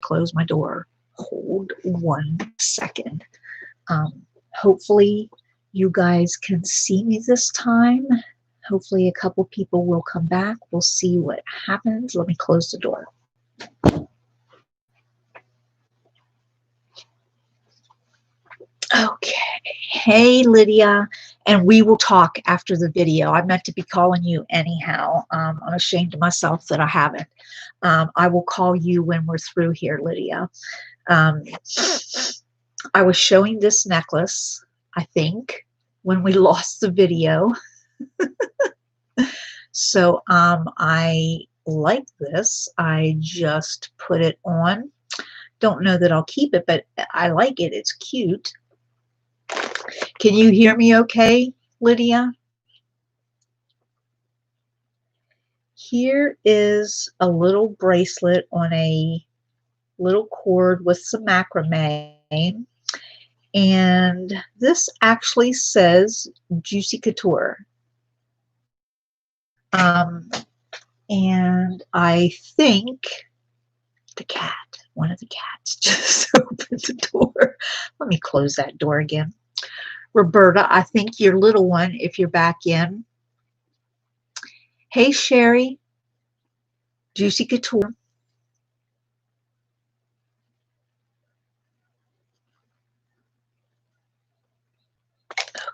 close my door. Hold 1 second. Hopefully you guys can see me this time. Hopefully a couple people will come back. We'll see what happens. Let me close the door. Okay. Hey, Lydia. And we will talk after the video. I meant to be calling you anyhow. I'm ashamed of myself that I haven't. I will call you when we're through here, Lydia. I was showing this necklace, I think, when we lost the video. So I like this. I just put it on. Don't know that I'll keep it, but I like it. It's cute. Can you hear me okay, Lydia? Here is a little bracelet on a little cord with some macrame. And this actually says Juicy Couture. And I think the cat, one of the cats just opened the door. Let me close that door again. Roberta, I think your little one, if you're back in. Hey, Sherry, Juicy Couture.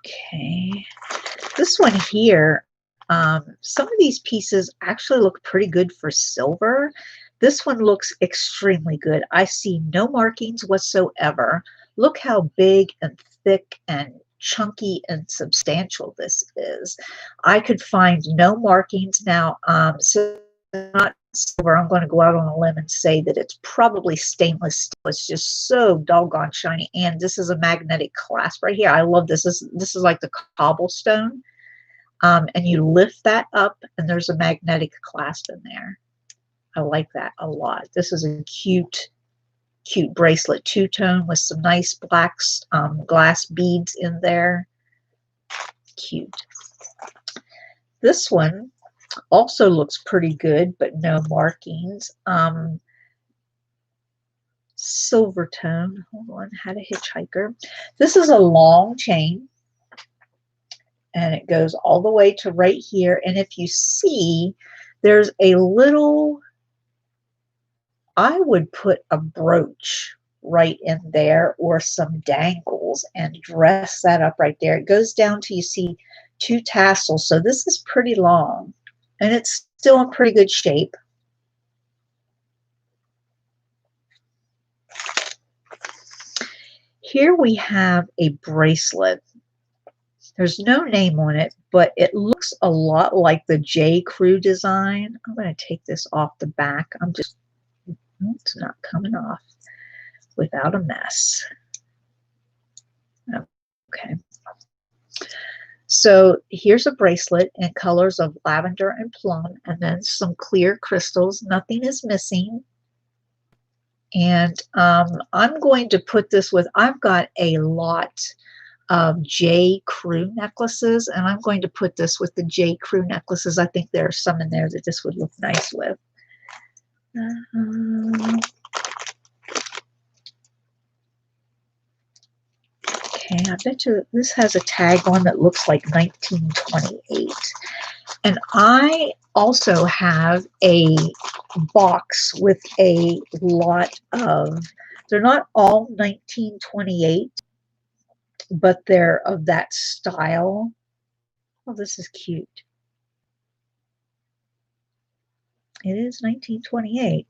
Okay, this one here, some of these pieces actually look pretty good for silver. This one looks extremely good. I see no markings whatsoever. Look how big and thick and chunky and substantial this is. I could find no markings now. So not silver. I'm going to go out on a limb and say that it's probably stainless steel. It's just so doggone shiny. And this is a magnetic clasp right here. I love this. This is like the cobblestone. And you lift that up and there's a magnetic clasp in there. I like that a lot. This is a cute bracelet, two-tone with some nice black glass beads in there. Cute. This one also looks pretty good, but no markings. Silver tone. Hold on, Had a Hitchhiker. This is a long chain, and it goes all the way to right here. And if you see, there's a little, I would put a brooch right in there or some dangles and dress that up right there. It goes down to, you see, 2 tassels. So this is pretty long, and it's still in pretty good shape. Here we have a bracelet. There's no name on it, but it looks a lot like the J. Crew design. I'm going to take this off the back. It's not coming off without a mess. Okay. So here's a bracelet in colors of lavender and plum, and then some clear crystals. Nothing is missing. And I'm going to put this with, I've got a lot of J. Crew necklaces, and I'm going to put this with the J. Crew necklaces. I think there are some in there that this would look nice with. Okay, I bet you this has a tag on that looks like 1928. And I also have a box with a lot of, they're not all 1928, but they're of that style. Oh, this is cute. It is 1928,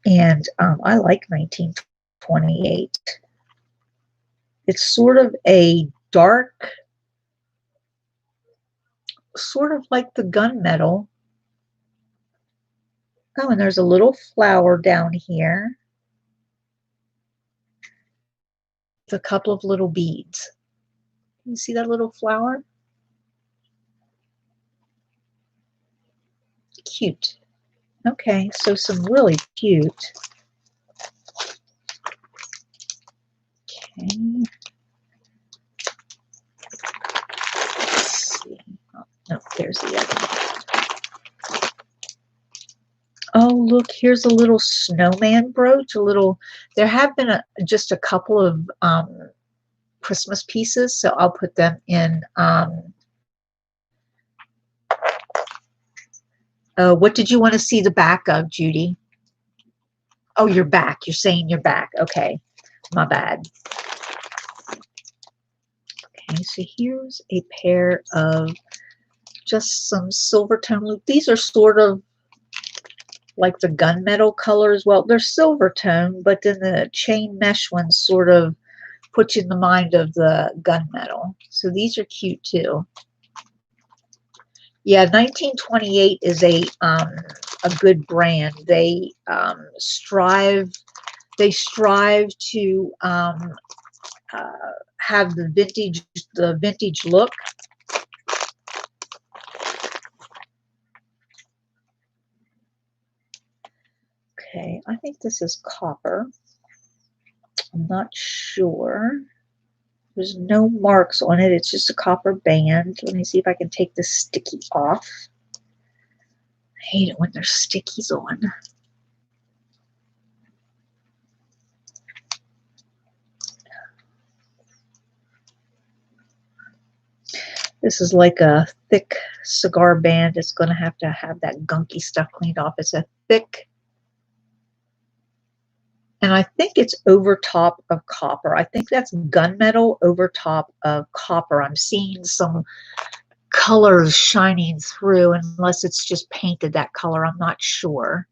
and I like 1928. It's sort of a dark, sort of like the gunmetal. Oh, and there's a little flower down here with a couple of little beads. Can you see that little flower? Cute. Okay, so some really cute. Okay. Let's see. Oh, no, there's the other one. Oh, look, here's a little snowman brooch, there have been just a couple of Christmas pieces, so I'll put them in. What did you want to see the back of, Judy? Oh, your back. You're saying your back. Okay, my bad. Okay, so here's a pair of just some silver tone loop. These are sort of like the gunmetal colors. Well, they're silver tone, but then the chain mesh ones sort of put you in the mind of the gunmetal. So these are cute too. Yeah, 1928 is a good brand. They strive to have the vintage look. Okay, I think this is copper. I'm not sure. There's no marks on it. It's just a copper band. Let me see if I can take this sticky off. I hate it when there's stickies on. This is like a thick cigar band. It's going to have that gunky stuff cleaned off. It's a thick, and I think it's over top of copper. I think that's gunmetal over top of copper. I'm seeing some colors shining through, unless it's just painted that color. I'm not sure.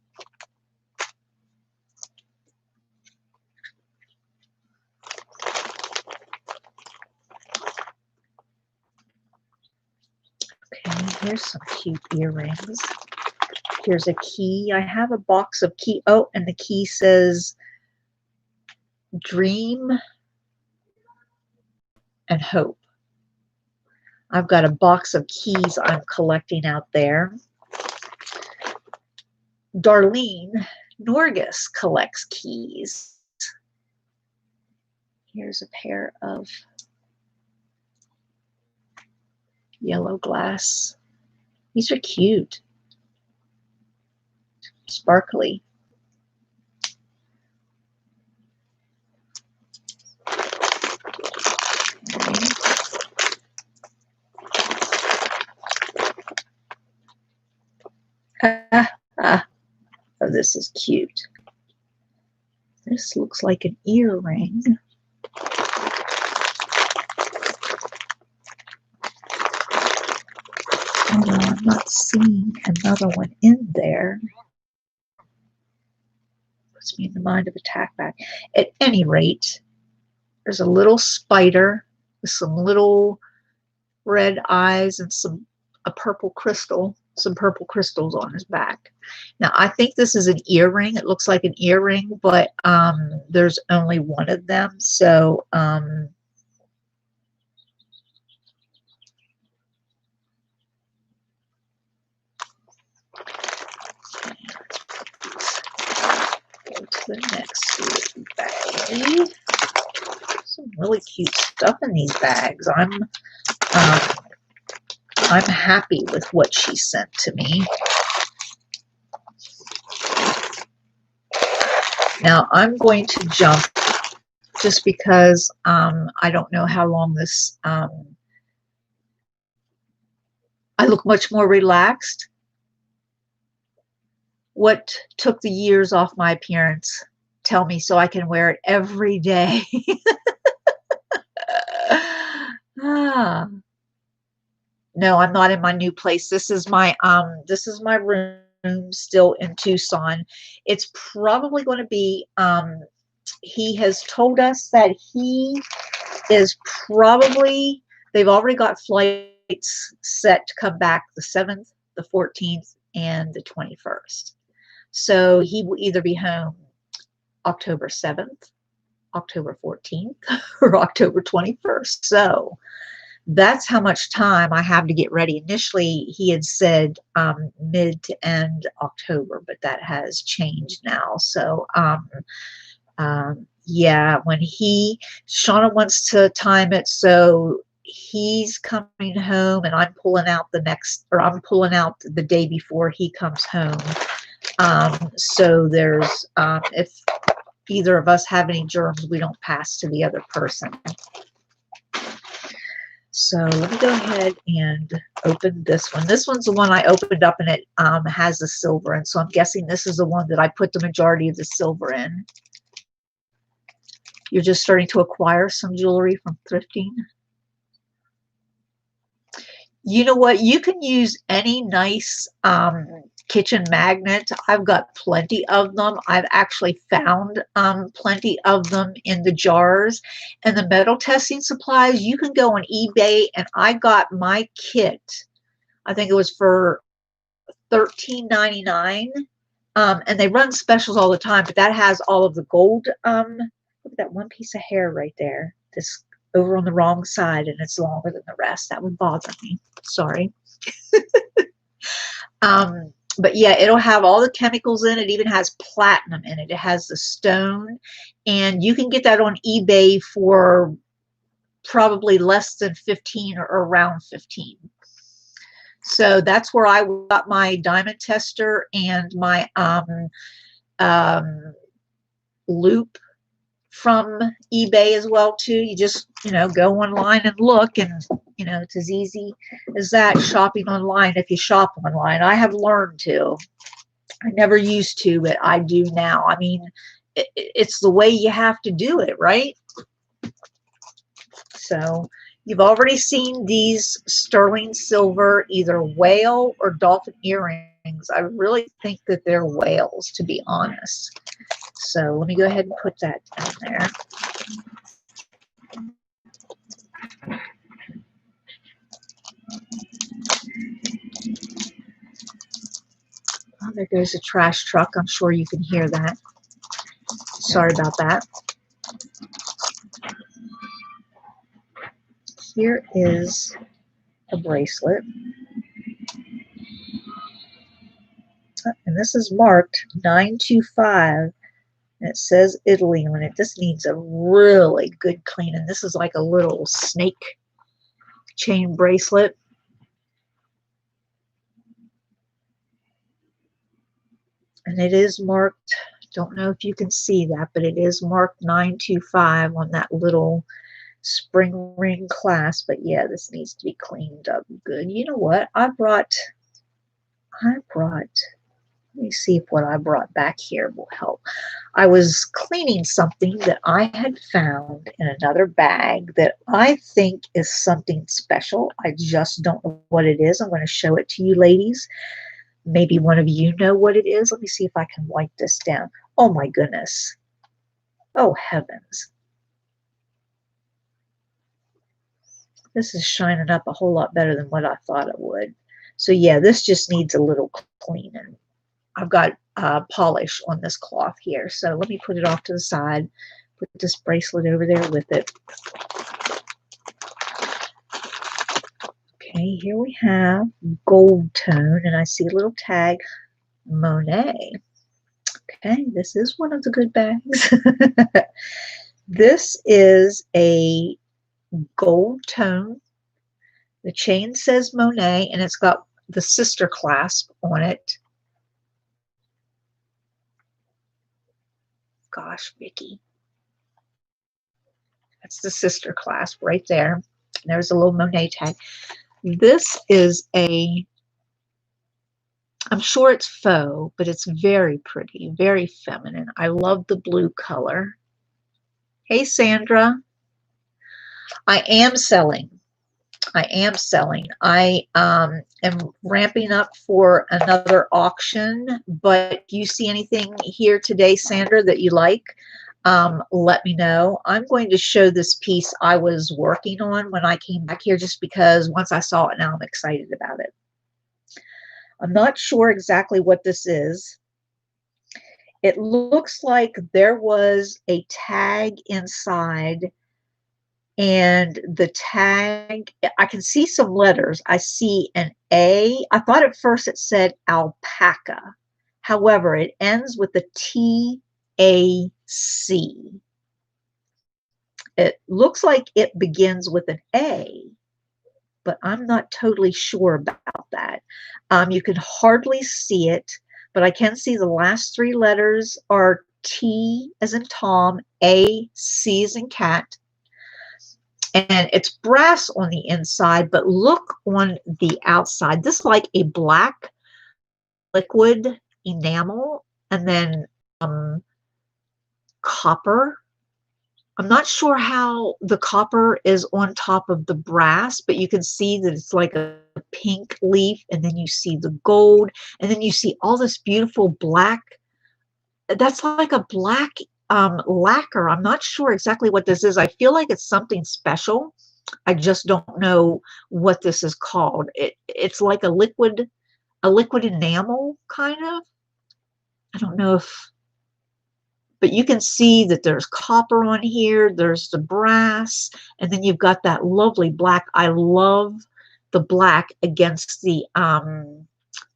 Okay, here's some cute earrings. Here's a key. I have a box of key. Oh, and the key says Dream and Hope. I've got a box of keys I'm collecting out there. Darlene Norgus collects keys. Here's a pair of yellow glass. These are cute. Sparkly. Oh, this is cute. This looks like an earring. Although I'm not seeing another one in there. Puts me in the mind of a tack bag. At any rate, there's a little spider with some little red eyes and some purple crystals on his back. Now, I think this is an earring. It looks like an earring, but there's only one of them. So go to the next bag. Some really cute stuff in these bags. I'm happy with what she sent to me. Now I'm going to jump just because I don't know how long this, I look much more relaxed. What took the years off my appearance? Tell me so I can wear it every day. No, I'm not in my new place. This is my room still in Tucson. It's probably going to be he has told us that he is probably, they've already got flights set to come back the 7th, the 14th, and the 21st. So he will either be home October 7th, October 14th, or October 21st. So that's how much time I have to get ready. Initially, he had said mid to end October, but that has changed now. So, yeah, when Shauna wants to time it so he's coming home and I'm pulling out the day before he comes home. So there's, if either of us have any germs, we don't pass to the other person. So let me go ahead and open this one. This one's the one I opened up, and it has the silver in. So I'm guessing this is the one that I put the majority of the silver in. You're just starting to acquire some jewelry from thrifting. You know what? You can use any nice kitchen magnet. I've got plenty of them. I've actually found plenty of them in the jars. And the metal testing supplies, you can go on eBay, and I got my kit. I think it was for $13.99. And they run specials all the time, but that has all of the gold. Look at that one piece of hair right there. This over on the wrong side, and it's longer than the rest. That would bother me. Sorry. But yeah, it'll have all the chemicals in it. It even has platinum in it. It has the stone, and you can get that on eBay for probably less than 15 or around 15. So that's where I got my diamond tester and my loop from eBay as well too. You just, go online and look, and it's as easy as that, shopping online if you shop online. I have learned to. I never used to, but I do now. I mean, it's the way you have to do it, right? So you've already seen these sterling silver, either whale or dolphin earrings. I really think that they're whales, to be honest. So let me go ahead and put that down there. Oh, there goes a trash truck. I'm sure you can hear that. Sorry about that. Here is a bracelet. And this is marked 925. And it says Italy on it. This needs a really good cleaning. This is like a little snake chain bracelet. And it is marked, don't know if you can see that, but it is marked 925 on that little spring ring clasp. But yeah, this needs to be cleaned up good. You know what? I brought, let me see if what I brought back here will help. I was cleaning something that I had found in another bag that I think is something special. I just don't know what it is. I'm going to show it to you ladies. Maybe one of you know what it is. Let me see if I can wipe this down. Oh my goodness. Oh heavens. This is shining up a whole lot better than what I thought it would. So yeah, this just needs a little cleaning. I've got polish on this cloth here. So let me put it off to the side. Put this bracelet over there with it. Okay, here we have gold tone, and I see a little tag, Monet. Okay, this is one of the good bags. This is a gold tone. The chain says Monet, and it's got the sister clasp on it. Gosh, Vicki. That's the sister clasp right there. There's a little Monet tag. This is I'm sure it's faux, but it's very pretty, very feminine. I love the blue color. Hey, Sandra. I am selling. I am ramping up for another auction, but if you see anything here today, Sandra, that you like, let me know. I'm going to show this piece I was working on when I came back here, just because once I saw it, now I'm excited about it. I'm not sure exactly what this is. It looks like there was a tag inside, and the tag, I can see some letters. I see an A. I thought at first it said alpaca. However, it ends with a T-A-C. It looks like it begins with an A, but I'm not totally sure about that. You can hardly see it, but I can see the last three letters are T as in Tom, A, C as in cat, and it's brass on the inside, but look on the outside. This is like a black liquid enamel, and then copper. I'm not sure how the copper is on top of the brass, but you can see that it's like a pink leaf, and then you see the gold, and then you see all this beautiful black. That's like a black lacquer. I'm not sure exactly what this is. I feel like it's something special. I just don't know what this is called. It's like a liquid enamel, kind of. I don't know if, but you can see that there's copper on here, there's the brass, and then you've got that lovely black. I love the black against the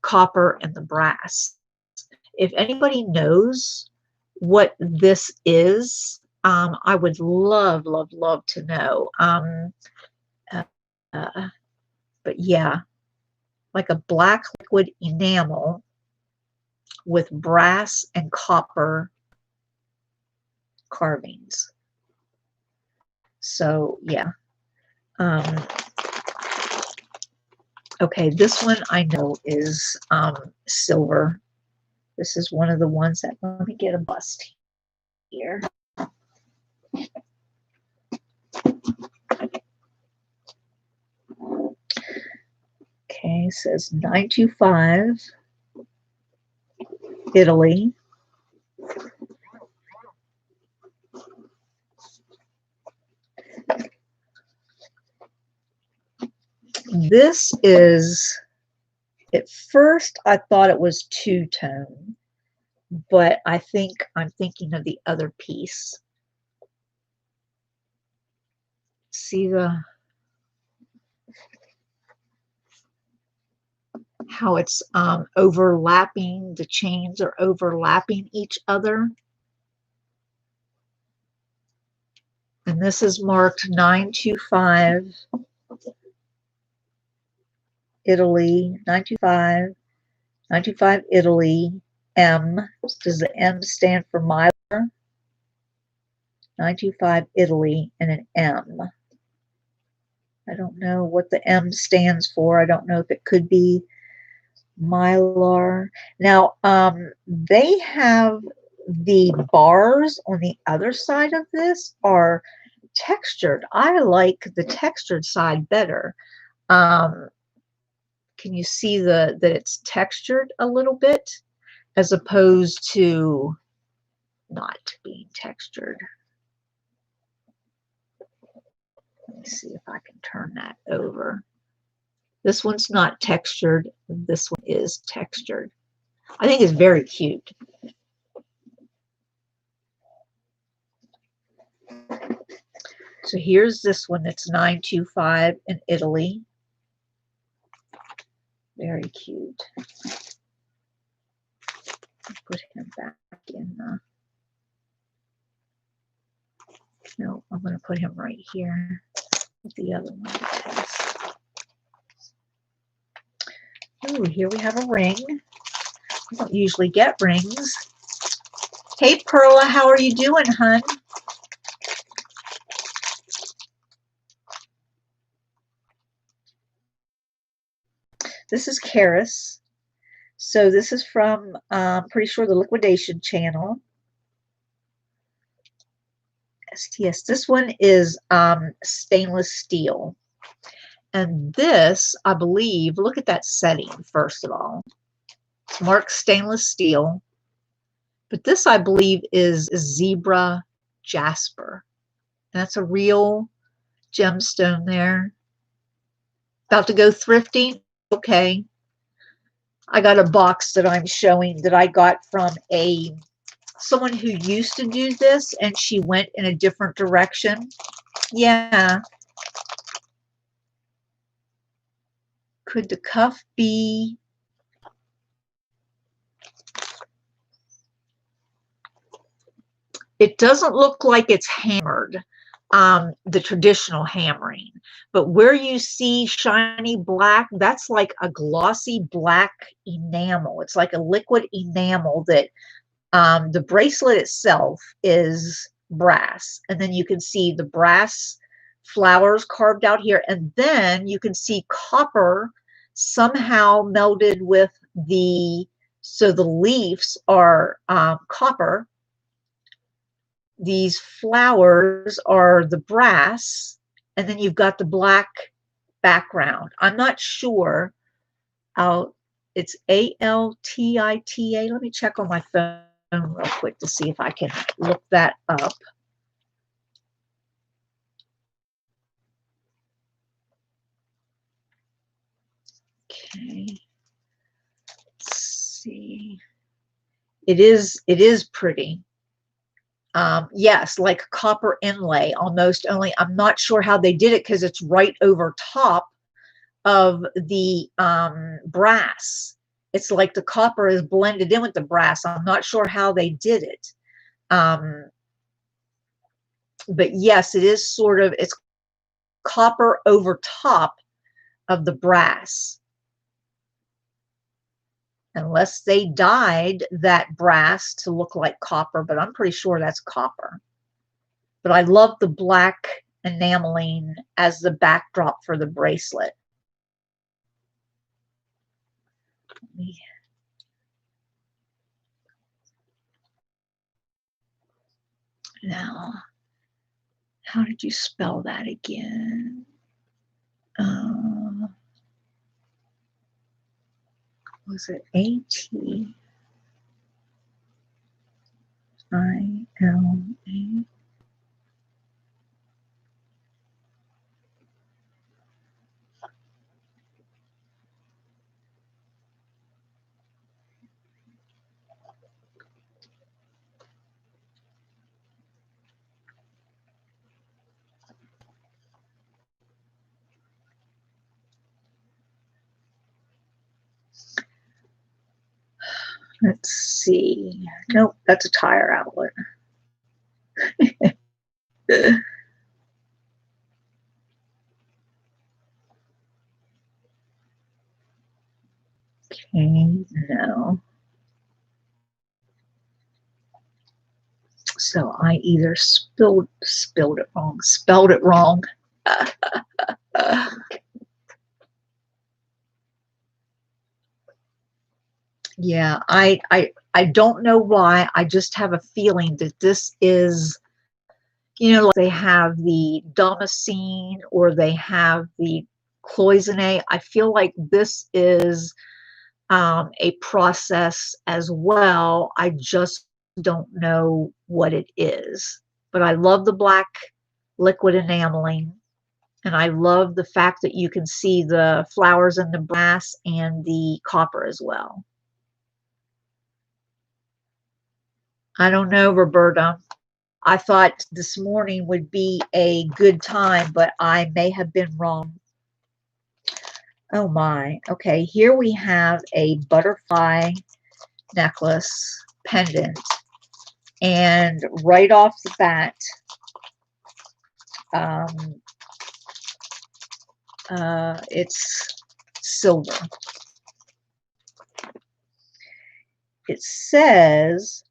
copper and the brass. If anybody knows what this is, I would love, love, love to know. But yeah, like a black liquid enamel with brass and copper carvings. So yeah. Okay, this one I know is silver. This is one of the ones that, let me get a bust here. Okay, it says 925, Italy. This is, at first I thought it was two-tone, but I think I'm thinking of the other piece. See how it's overlapping, the chains are overlapping each other. And this is marked 925, Italy, 925, 925, Italy, M. Does the M stand for Mylar? 925, Italy, and an M. I don't know what the M stands for. I don't know if it could be Mylar. Now, they have the bars on the other side of this are textured. I like the textured side better. Can you see that it's textured a little bit as opposed to not being textured? Let me see if I can turn that over. This one's not textured. This one is textured. I think it's very cute. So here's this one that's 925 in Italy. Very cute. Put him back in the... No, I'm going to put him right here with the other one to test. Ooh, here we have a ring. I don't usually get rings. Hey, Perla, how are you doing, hun? This is Karis. So this is from, pretty sure, the Liquidation Channel. STS. This one is stainless steel. And this, I believe, look at that setting, first of all. It's marked stainless steel. But this, I believe, is zebra jasper. And that's a real gemstone there. About to go thrifting? Okay. I got a box that I'm showing that I got from someone who used to do this, and she went in a different direction. Yeah. Could the cuff be... It doesn't look like it's hammered, the traditional hammering. But where you see shiny black, that's like a glossy black enamel. It's like a liquid enamel that the bracelet itself is brass. And then you can see the brass flowers carved out here. And then you can see copper somehow melded with so the leaves are copper. These flowers are the brass, and then you've got the black background. I'm not sure. It's ALTITA. Let me check on my phone real quick to see if I can look that up. Okay. Let's see. It is pretty. Yes, like copper inlay almost, only I'm not sure how they did it because it's right over top of the brass. It's like the copper is blended in with the brass. I'm not sure how they did it. But yes, it is sort of, it's copper over top of the brass. Unless they dyed that brass to look like copper, but I'm pretty sure that's copper. But I love the black enameling as the backdrop for the bracelet. Now, how did you spell that again? Was it ATILA? Let's see. Nope, that's a tire outlet. Okay, no. So I either spelled it wrong. Yeah, I don't know why. I just have a feeling that this is, like they have the Damascene or they have the cloisonne. I feel like this is a process as well. I just don't know what it is. But I love the black liquid enameling. And I love the fact that you can see the flowers in the brass and the copper as well. I don't know, Roberta. I thought this morning would be a good time, but I may have been wrong. Oh my. Okay, here we have a butterfly necklace pendant. And right off the bat, it's silver. It says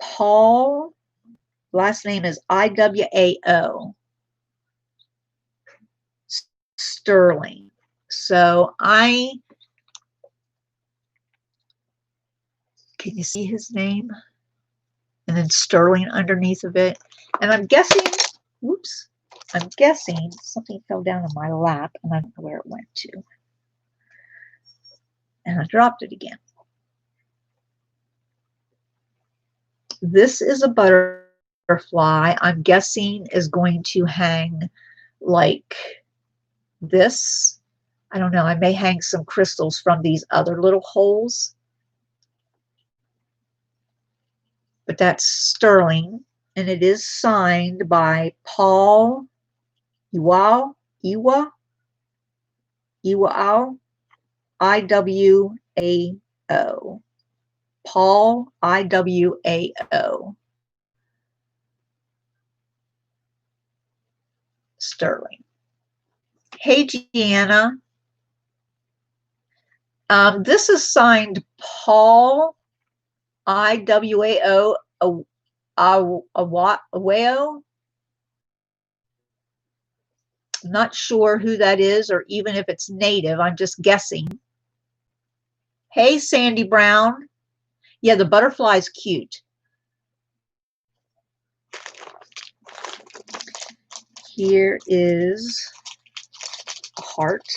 Paul, last name is Iwao, Sterling. So can you see his name? And then Sterling underneath of it. And I'm guessing, I'm guessing something fell down in my lap and I don't know where it went to. And I dropped it again. This is a butterfly, I'm guessing is going to hang like this. I don't know, I may hang some crystals from these other little holes. But that's sterling, and it is signed by Paul Iwao, Iwao, Paul Iwao. sterling. Hey, Gianna. This is signed Paul Iwao Awao. I'm not sure who that is or even if it's native. I'm just guessing. Hey, Sandy Brown. Yeah, the butterfly's cute. Here is a heart.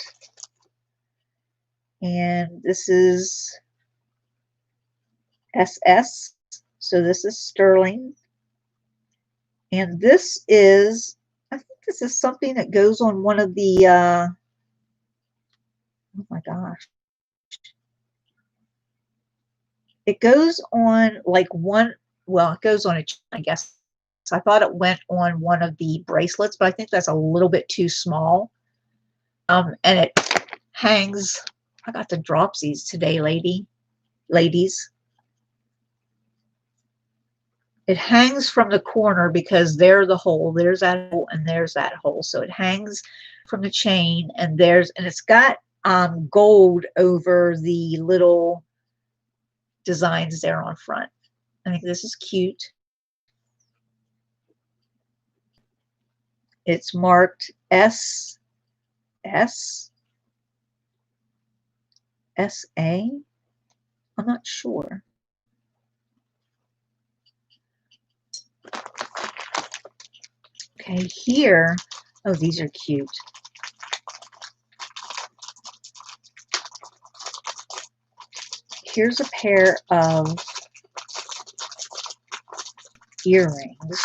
And this is SS. So this is sterling. And this is, I think this is something that goes on one of the, oh my gosh. It goes on like one, well, it goes on a, I guess. So I thought it went on one of the bracelets, but I think that's a little bit too small. And it hangs, I got the dropsies today, ladies. It hangs from the corner because there's the hole, there's that hole, and there's that hole. So it hangs from the chain, and it's got gold over the little designs there on front. I think this is cute. It's marked SS, SA. I'm not sure. Okay, here, oh, these are cute. Here's a pair of earrings,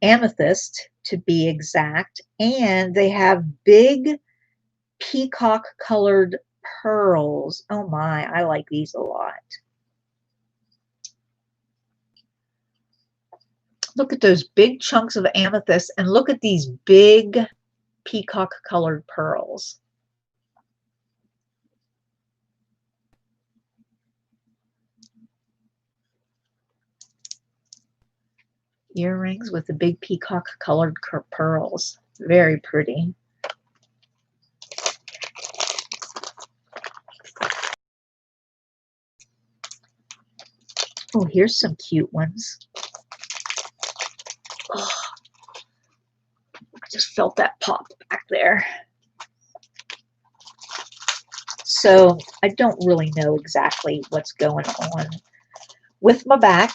amethyst to be exact, and they have big peacock colored pearls. Oh my, I like these a lot. Look at those big chunks of amethyst and look at these big peacock colored pearls. Earrings with the big peacock colored pearls. Very pretty. Oh, here's some cute ones. Oh, I just felt that pop back there. So I don't really know exactly what's going on with my back,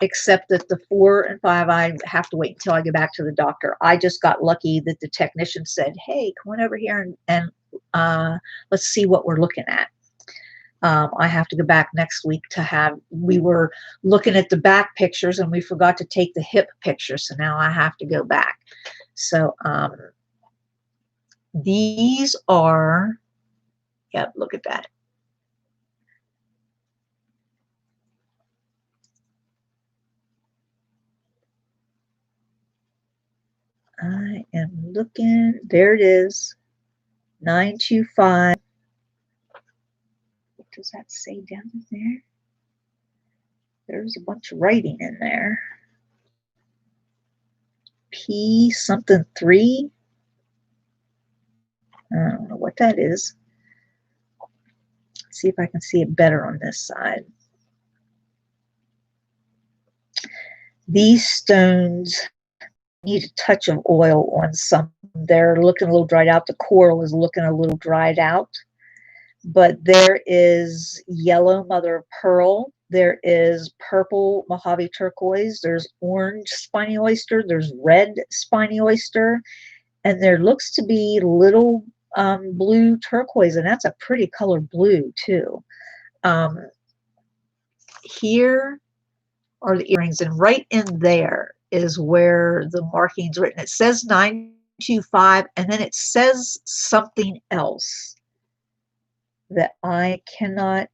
except that the 4 and 5, I have to wait until I get back to the doctor. I just got lucky that the technician said, hey, come on over here and let's see what we're looking at. I have to go back next week we were looking at the back pictures and we forgot to take the hip picture. So now I have to go back. So these are, yep, look at that. I am looking, there it is, 925. What does that say down there? There's a bunch of writing in there. P something 3. I don't know what that is. Let's see if I can see it better on this side. These stones need a touch of oil on some. They're looking a little dried out. The coral is looking a little dried out. But there is yellow mother of pearl. There is purple Mojave turquoise. There's orange spiny oyster. There's red spiny oyster. And there looks to be little blue turquoise. And that's a pretty color blue too. Here are the earrings. And right in there is where the marking's written. It says 925 and then it says something else that I cannot,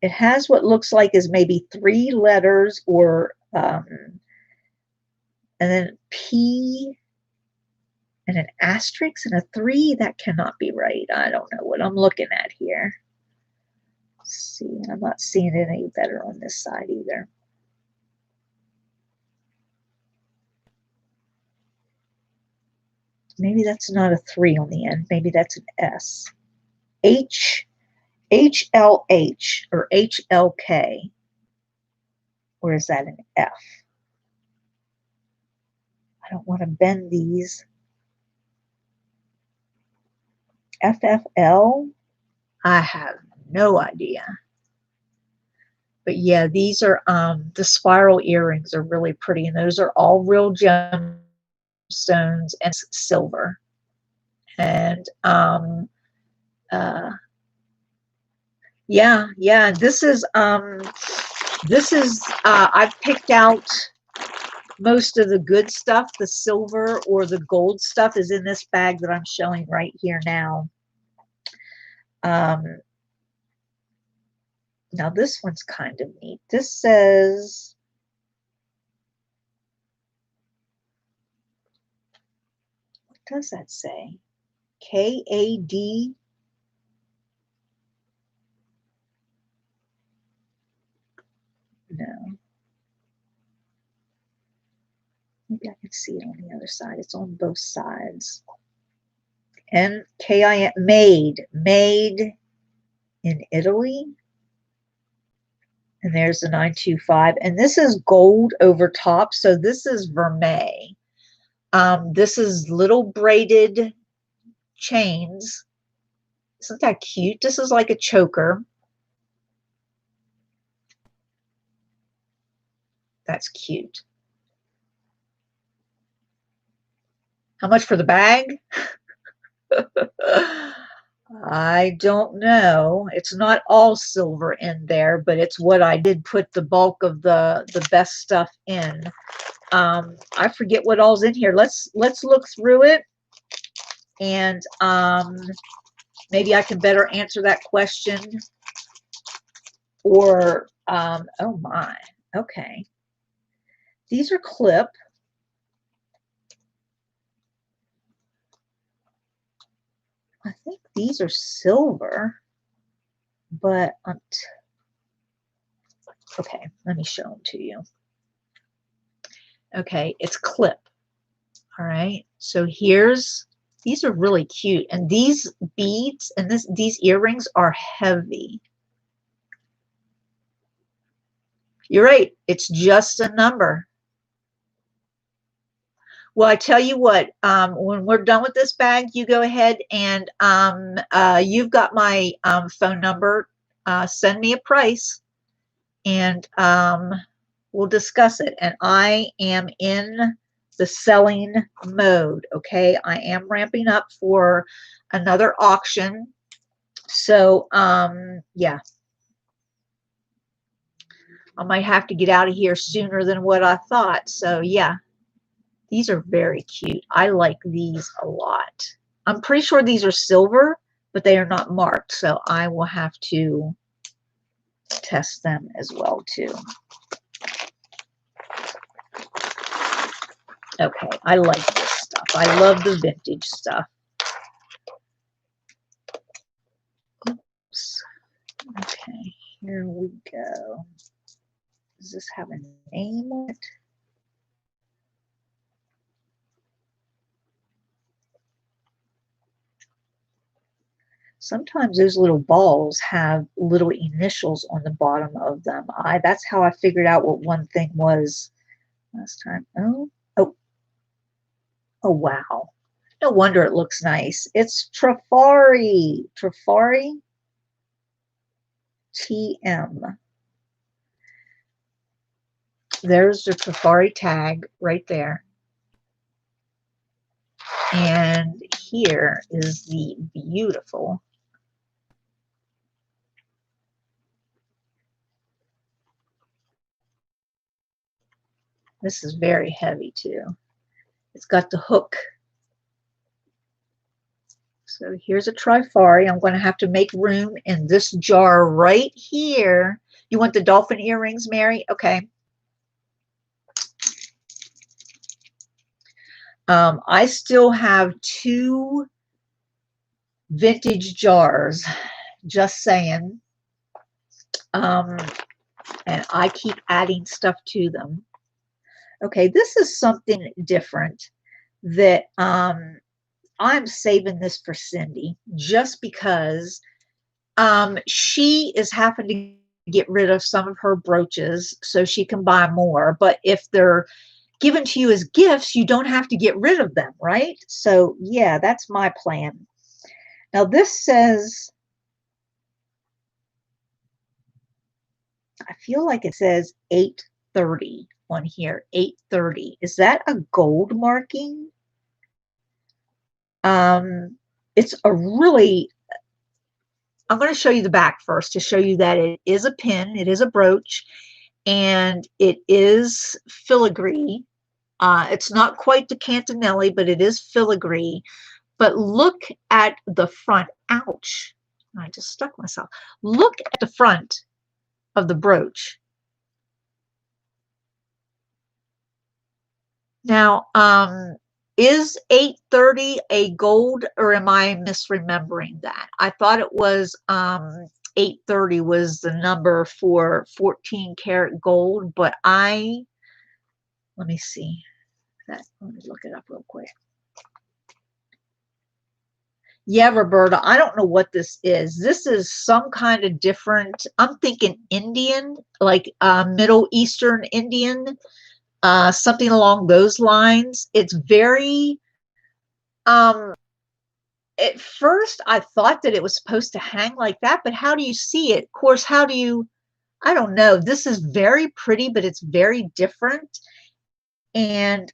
it has what looks like is maybe 3 letters or, and then P and an asterisk and a 3. That cannot be right. I don't know what I'm looking at here. Let's see, I'm not seeing it any better on this side either. maybe that's not a 3 on the end. Maybe that's an S. HLH or HLK. Or is that an F? I don't want to bend these. FFL? I have no idea. But yeah, these are the spiral earrings are really pretty, and those are all real gemstones and silver. And yeah, this is I've picked out most of the good stuff. The silver or the gold stuff is in this bag that I'm showing right here now. Now this one's kind of neat. This says, what does that say? KAD? No. Maybe I can see it on the other side. It's on both sides. NKIN, made in Italy. And there's the 925. And this is gold over top. So this is vermeil. This is little braided chains. Isn't that cute? This is like a choker. That's cute. How much for the bag? I don't know. It's not all silver in there, but it's what I did put the bulk of the best stuff in. I forget what all's in here. Let's look through it, and maybe I can better answer that question. Or oh my, okay. These are clip. I think these are silver, but okay, let me show them to you. Okay, it's clip. All right, so these are really cute, and these beads and these earrings are heavy. You're right, it's just a number. Well, I tell you what, when we're done with this bag, you go ahead and you've got my phone number. Send me a price, and we'll discuss it. And I am in the selling mode, okay? I am ramping up for another auction. So, yeah. I might have to get out of here sooner than what I thought. So, yeah. These are very cute. I like these a lot. I'm pretty sure these are silver, but they are not marked. So I will have to test them as well too. Okay, I like this stuff. I love the vintage stuff. Oops. Okay, here we go. Does this have a name on it? Sometimes those little balls have little initials on the bottom of them. That's how I figured out what one thing was last time. Oh, wow. No wonder it looks nice. It's Trifari. Trifari TM. There's the Trifari tag right there. And here is the beautiful this is very heavy too. It's got the hook. So here's a Trifari. I'm going to have to make room in this jar right here. You want the dolphin earrings, Mary? Okay. I still have 2 vintage jars, just saying. And I keep adding stuff to them. Okay, this is something different that I'm saving this for Cindy just because she is having to get rid of some of her brooches so she can buy more. But if they're given to you as gifts, you don't have to get rid of them, right? So yeah, that's my plan. Now this says, I feel like it says 830 on here, 830. Is that a gold marking? It's a really, I'm going to show you the back first to show you that it is a pin, it is a brooch, and it is filigree. It's not quite the Cantonelli, but it is filigree. But look at the front. Ouch. I just stuck myself. Look at the front of the brooch. Now, is 830 a gold, or am I misremembering that? I thought it was 830 was the number for 14 karat gold, but let me see that. Let me look it up real quick. Yeah, Roberta, I don't know what this is. This is some kind of different, I'm thinking Indian, like Middle Eastern Indian, something along those lines. It's very, at first I thought that it was supposed to hang like that, but how do you see it? Of course, how do you, I don't know. This is very pretty, but it's very different. And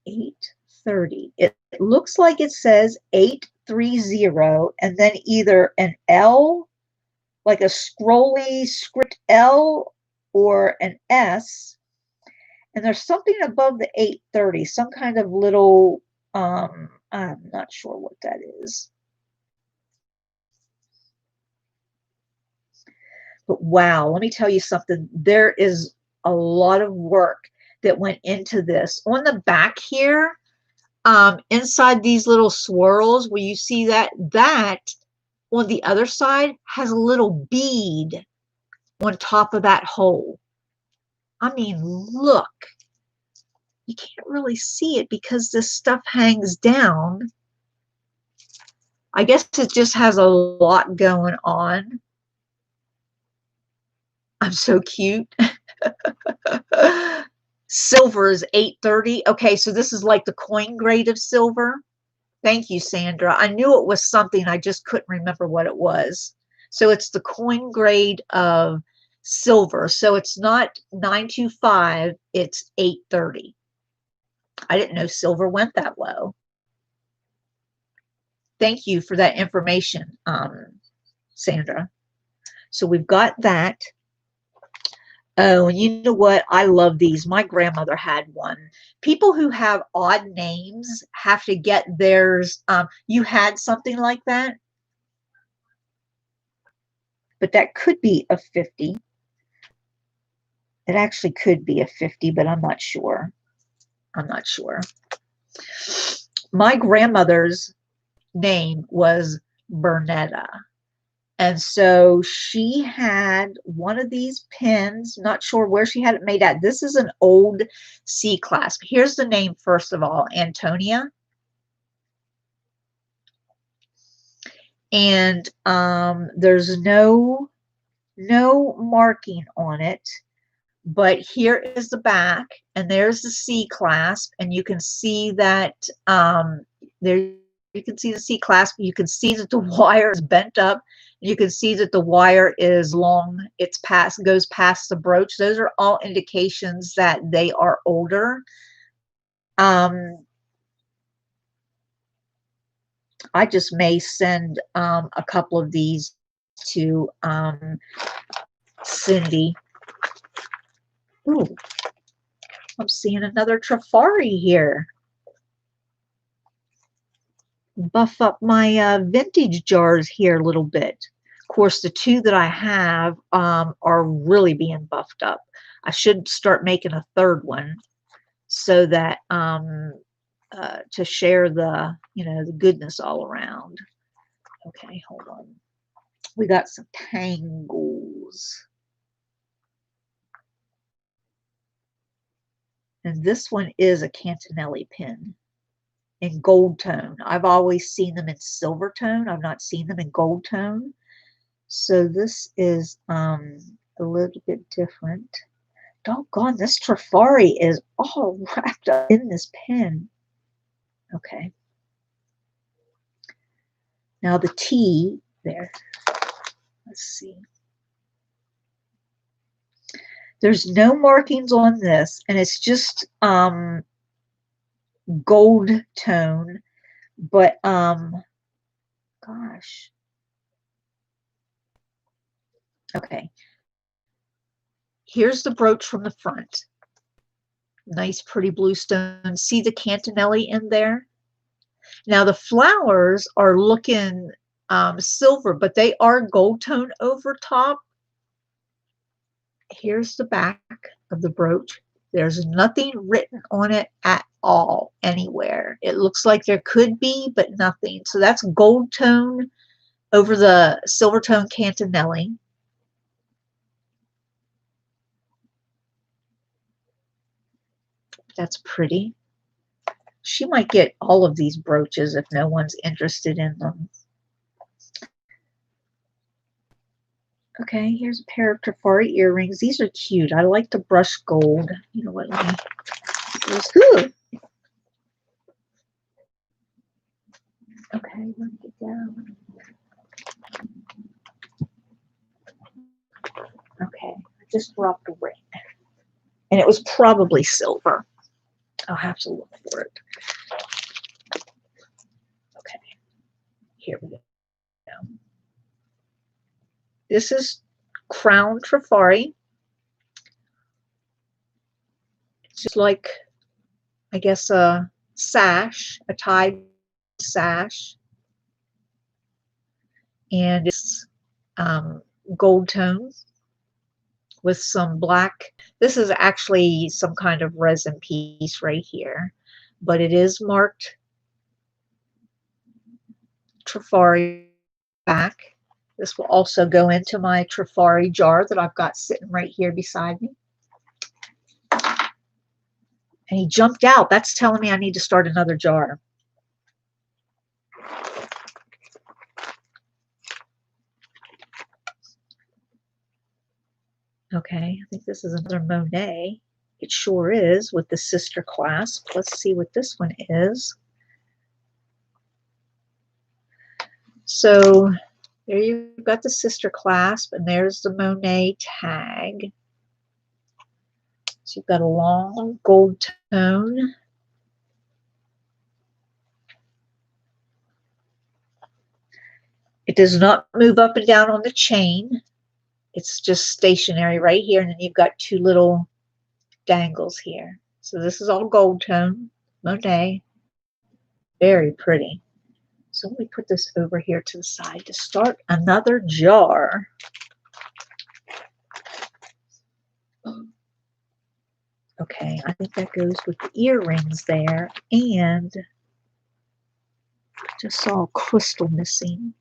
830. It looks like it says 830 and then either an L, like a scrolly script L, or an S. And there's something above the 830, some kind of little, I'm not sure what that is. But wow, let me tell you something. There is a lot of work that went into this. On the back here, inside these little swirls, where you see that, on the other side has a little bead on top of that hole. I mean, look. You can't really see it because this stuff hangs down. I guess it just has a lot going on. I'm so cute. Silver is 830. Okay, so this is like the coin grade of silver. Thank you, Sandra. I knew it was something. I just couldn't remember what it was. So it's the coin grade of silver. So it's not 925, it's 830. I didn't know silver went that low. Thank you for that information, Sandra. So we've got that. Oh, and you know what? I love these. My grandmother had one. People who have odd names have to get theirs. You had something like that? But that could be a 50. It actually could be a 50, but I'm not sure. I'm not sure. My grandmother's name was Bernetta. And so she had one of these pins, not sure where she had it made at. This is an old C clasp. Here's the name, first of all, Antonia. And there's no marking on it, but here is the back, and there's the C clasp, and you can see that there, you can see the C clasp. You can see that the wire is bent up. You can see that the wire is long. It's goes past the brooch. Those are all indications that they are older. I just may send a couple of these to Cindy. Ooh, I'm seeing another Trifari here. Buff up my vintage jars here a little bit. Of course, the two that I have are really being buffed up. I should start making a third one so that to share the, the goodness all around. Okay, hold on. We got some tangles. And this one is a Cantonelli pin in gold tone. I've always seen them in silver tone. I've not seen them in gold tone. So this is a little bit different. Doggone, this Trifari is all wrapped up in this pin. Okay. Now the T there. Let's see. There's no markings on this, and it's just gold tone, but gosh. Okay. Here's the brooch from the front. Nice pretty blue stone. See the Cantonelli in there? Now the flowers are looking silver, but they are gold tone over top. Here's the back of the brooch. There's nothing written on it at all anywhere. It looks like there could be, but nothing. So that's gold tone over the silver tone Cantonelli. That's pretty. She might get all of these brooches if no one's interested in them. Okay, here's a pair of Trifari earrings. These are cute. I like the brushed gold. You know what? Let me. Okay, let me get down. Okay, I just dropped a ring, and it was probably silver. I'll have to look for it. Okay, here we go. This is Crown Trifari. It's just like, I guess, a sash, a tied sash. And it's gold tones with some black. This is actually some kind of resin piece right here, but it is marked Trifari back. This will also go into my Trifari jar that I've got sitting right here beside me. And he jumped out. That's telling me I need to start another jar. Okay, I think this is another Monet. It sure is, with the sister clasp. Let's see what this one is. So there you've got the sister clasp, and there's the Monet tag. So you've got a long gold tone. It does not move up and down on the chain. It's just stationary right here, and then you've got two little dangles here. So this is all gold tone, Monet. Very pretty. So let me put this over here to the side to start another jar. Okay, I think that goes with the earrings there, and I just saw a crystal missing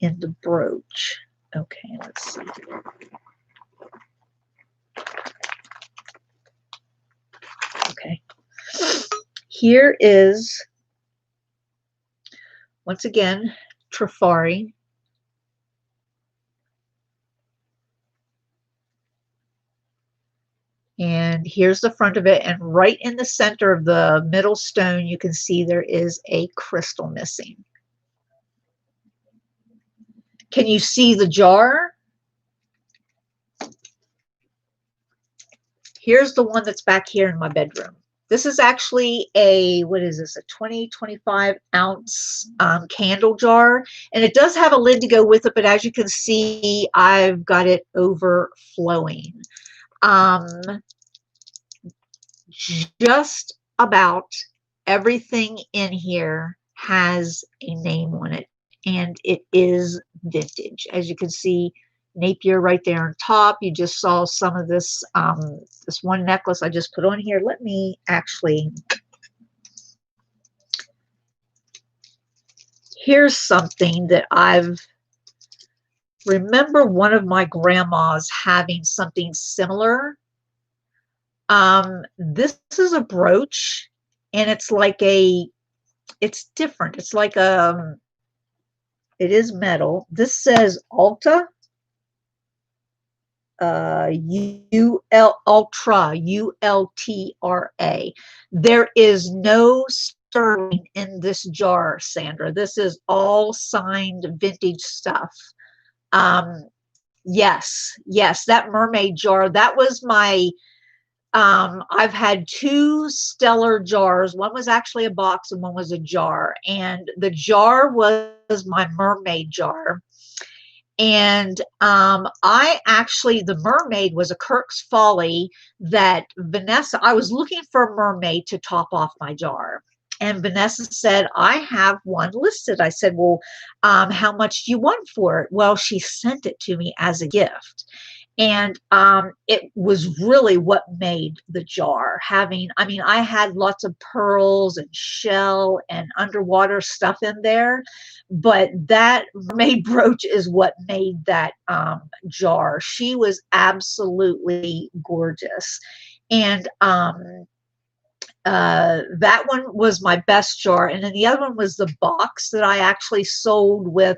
in the brooch. Okay, let's see. Okay, here is, once again, Trifari. And here's the front of it, and right in the center of the middle stone, you can see there is a crystal missing. Can you see the jar? Here's the one that's back here in my bedroom. This is actually a, what is this, a 25 ounce candle jar. And it does have a lid to go with it, but as you can see, I've got it overflowing. Just about everything in here has a name on it, and it is vintage. As you can see, Napier right there on top. You just saw some of this, this one necklace I just put on here. Let me actually, here's something that I've, remember one of my grandmas having something similar. This is a brooch, and it's like it's different. It's like it is metal. This says Ulta, Ultra, Ultra. There is no sterling in this jar, Sandra. This is all signed vintage stuff. Yes, yes, that mermaid jar, that was my I've had two stellar jars. One was actually a box and one was a jar. And the jar was my mermaid jar. And the mermaid was a Kirk's Folly that Vanessa, I was looking for a mermaid to top off my jar. And Vanessa said, I have one listed. I said, well, how much do you want for it? Well, she sent it to me as a gift. And it was really what made the jar. I had lots of pearls and shell and underwater stuff in there, but that mermaid brooch is what made that jar. She was absolutely gorgeous. And that one was my best jar. And then the other one was the box that I actually sold with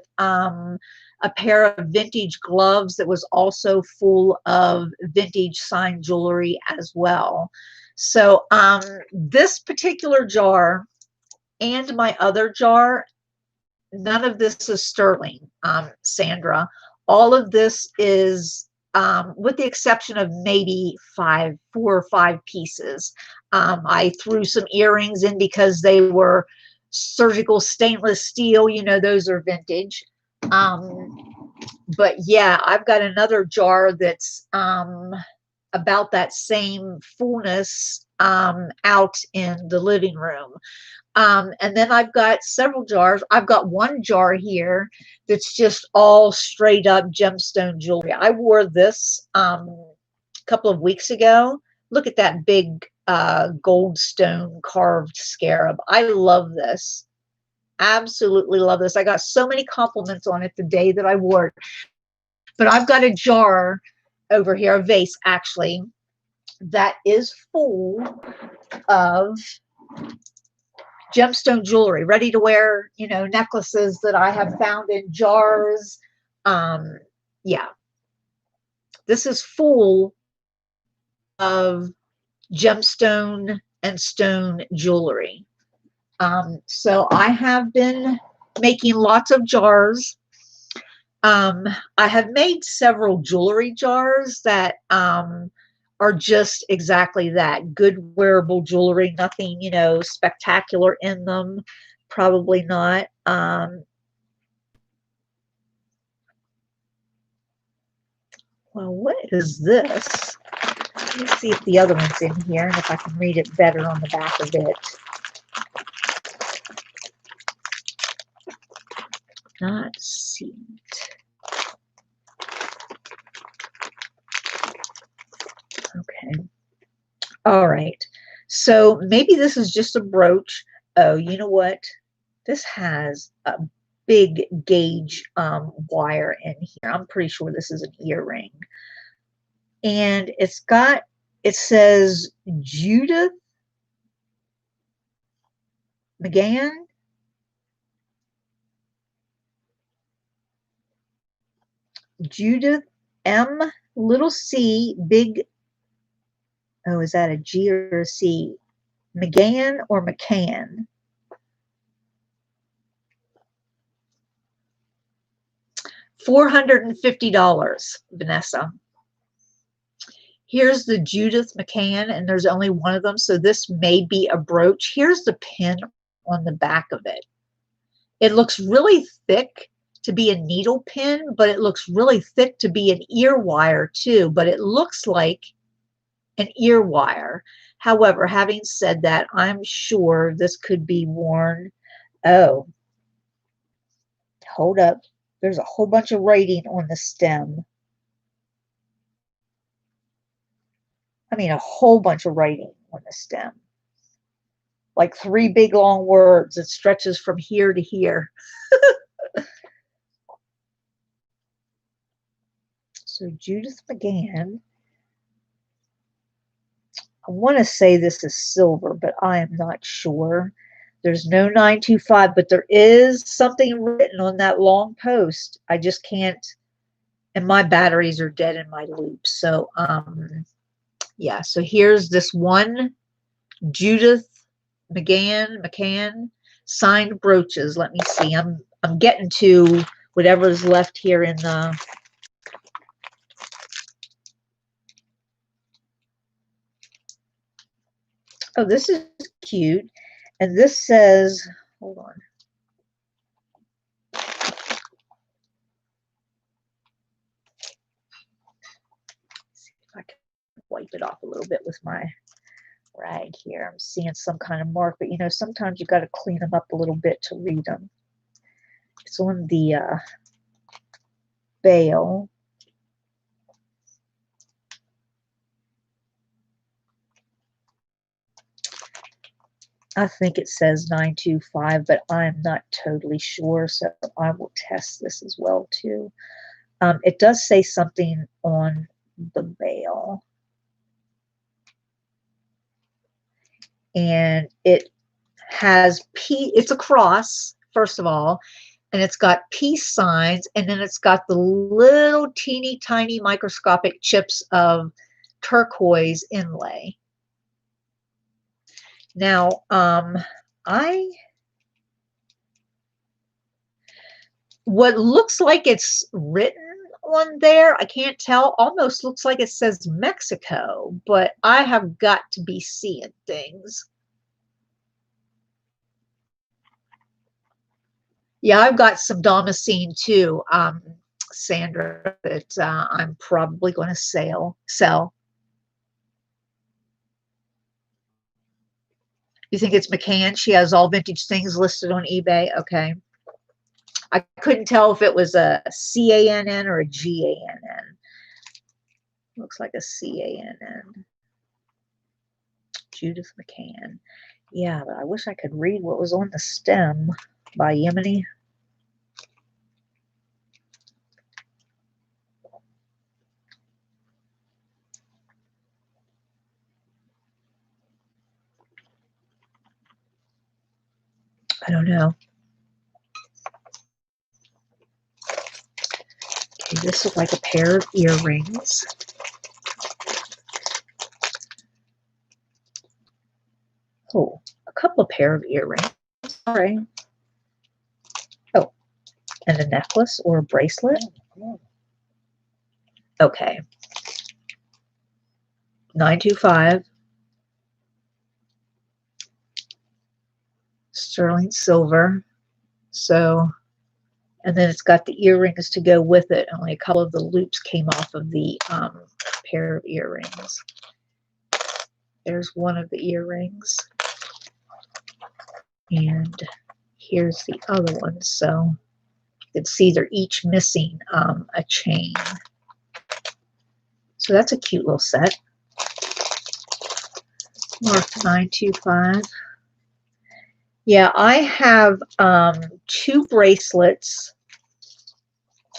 a pair of vintage gloves that was also full of vintage signed jewelry as well. So this particular jar and my other jar, none of this is sterling, Sandra. All of this is, with the exception of maybe 4 or 5 pieces. I threw some earrings in because they were surgical stainless steel. You know, those are vintage. But yeah, I've got another jar that's about that same fullness out in the living room. And then I've got several jars. I've got one jar here that's just all straight up gemstone jewelry. I wore this a couple of weeks ago. Look at that big gold stone carved scarab. I love this. Absolutely love this. I got so many compliments on it the day that I wore it. But I've got a jar over here, a vase actually, that is full of gemstone jewelry, ready to wear, you know, necklaces that I have found in jars. Yeah, this is full of gemstone and stone jewelry. So I have been making lots of jars. I have made several jewelry jars that are just exactly that, good wearable jewelry, nothing, you know, spectacular in them, probably not. Well, what is this? Let me see if the other one's in here and if I can read it better on the back of it. Not seeing it. Okay. All right. So maybe this is just a brooch. Oh, you know what? This has a big gauge wire in here. I'm pretty sure this is an earring. And it says Judith McGann. Judith M. Little C. Big. Oh, is that a G or a C? McGann or McCann? $450, Vanessa. Here's the Judith McCann, and there's only one of them, so this may be a brooch. Here's the pin on the back of it. It looks really thick to be a needle pin, but it looks really thick to be an ear wire too, but it looks like an ear wire. However, having said that, I'm sure this could be worn. Oh, hold up. There's a whole bunch of writing on the stem. I mean, a whole bunch of writing on the stem. Like 3 big long words. It stretches from here to here. So Judith McGann. I want to say this is silver, but I am not sure. There's no 925, but there is something written on that long post. I just can't, and my batteries are dead in my loop. So, yeah, so here's this one Judith McCann signed brooches. Let me see. I'm getting to whatever's left here in the. Oh, this is cute. And this says, hold on. See if I can wipe it off a little bit with my rag here. I'm seeing some kind of mark, but you know, sometimes you got to clean them up a little bit to read them. It's on the bail. I think it says 925, but I'm not totally sure, so I will test this as well too. It does say something on the bail, and it has it's a cross, first of all, and it's got peace signs, and then it's got the little teeny tiny microscopic chips of turquoise inlay. Now, what looks like it's written on there, I can't tell, almost looks like it says Mexico, but I have got to be seeing things. Yeah, I've got some Damascene too, Sandra, that I'm probably going to sell. You think it's McCann? She has all vintage things listed on eBay. Okay. I couldn't tell if it was a C-A-N-N or a G-A-N-N. Looks like a C-A-N-N. Judith McCann. Yeah, but I wish I could read what was on the stem by Yemeni. I don't know. Okay, this looks like a pair of earrings. Oh, a couple of pair of earrings. All right. Oh, and a necklace or a bracelet. Okay. 925. Sterling silver. So, and then it's got the earrings to go with it. Only a couple of the loops came off of the pair of earrings. There's one of the earrings. And here's the other one. So you can see they're each missing a chain. So that's a cute little set. Marked 925. Yeah, I have 2 bracelets.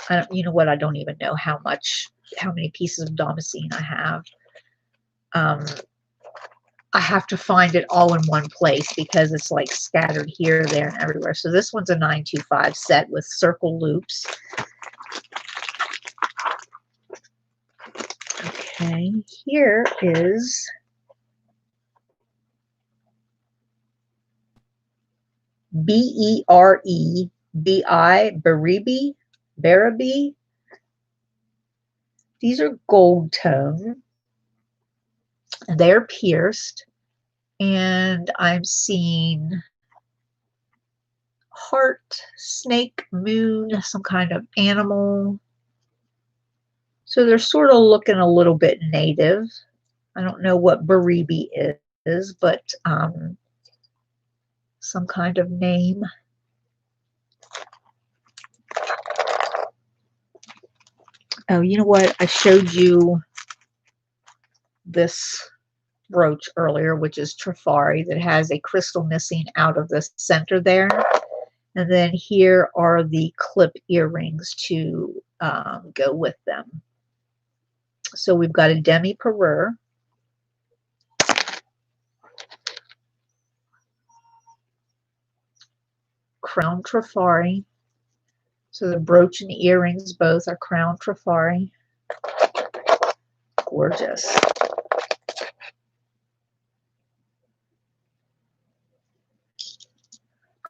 I don't, you know what? I don't even know how many pieces of Damascene I have. I have to find it all in one place because it's like scattered here, there, and everywhere. So this one's a 925 set with circle loops. Okay, here is B-E-R-E-B-I, Beribi. These are gold tone. They're pierced, and I'm seeing heart, snake, moon, some kind of animal. So they're sort of looking a little bit native. I don't know what Beribi is, but some kind of name. Oh, you know what? I showed you this brooch earlier, which is Trifari, that has a crystal missing out of the center there. And then here are the clip earrings to go with them. So we've got a demi-parure. Crown Trifari. So the brooch and the earrings both are Crown Trifari. Gorgeous.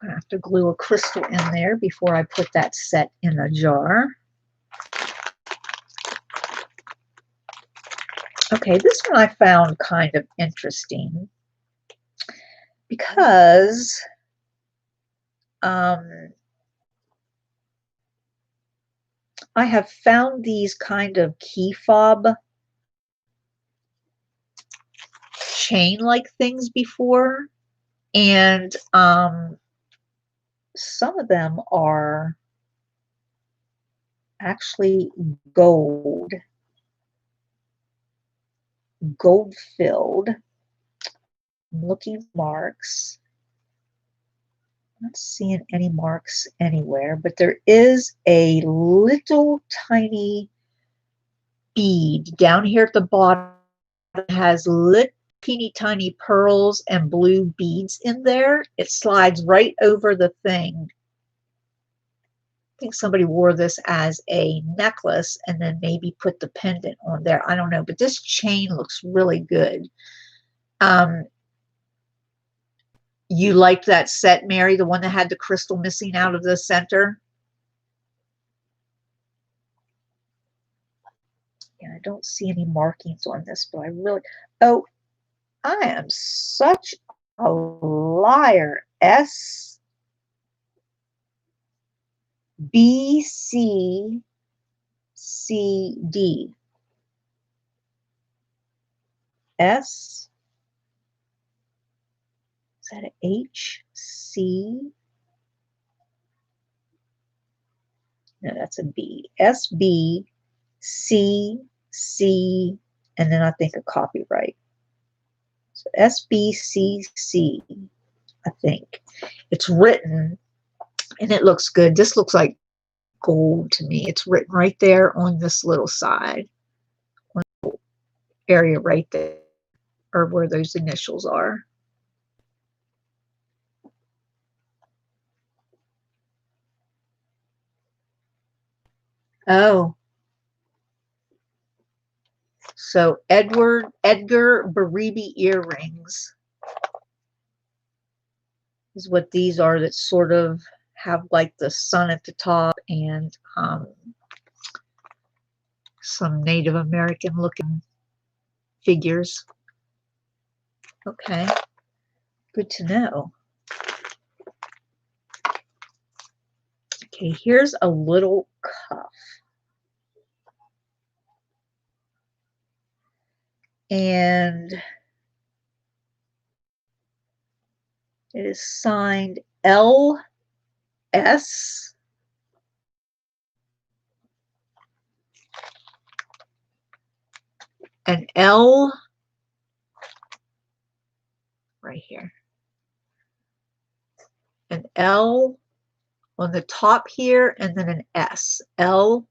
I'm going to have to glue a crystal in there before I put that set in a jar. Okay, this one I found kind of interesting because I have found these kind of key fob chain-like things before, and some of them are actually gold filled. I'm looking marks. Not seeing any marks anywhere, but there is a little tiny bead down here at the bottom. It has little teeny tiny pearls and blue beads in there. It slides right over the thing. I think somebody wore this as a necklace and then maybe put the pendant on there. I don't know, but this chain looks really good. You liked that set, Mary, the one that had the crystal missing out of the center? Yeah, I don't see any markings on this, but I really, oh, I am such a liar. SBCCD. S. Is that an HC? No, that's a B. SBCC, and then I think a copyright. So SBCC, I think. It's written, and it looks good. This looks like gold to me. It's written right there on this little side, area right there, or where those initials are. Oh, so Edgar Baribi earrings is what these are, that sort of have like the sun at the top and some Native American looking figures. Okay, good to know. Okay, here's a little cuff. And it is signed LS. An L right here. An L on the top here, and then an S. LS.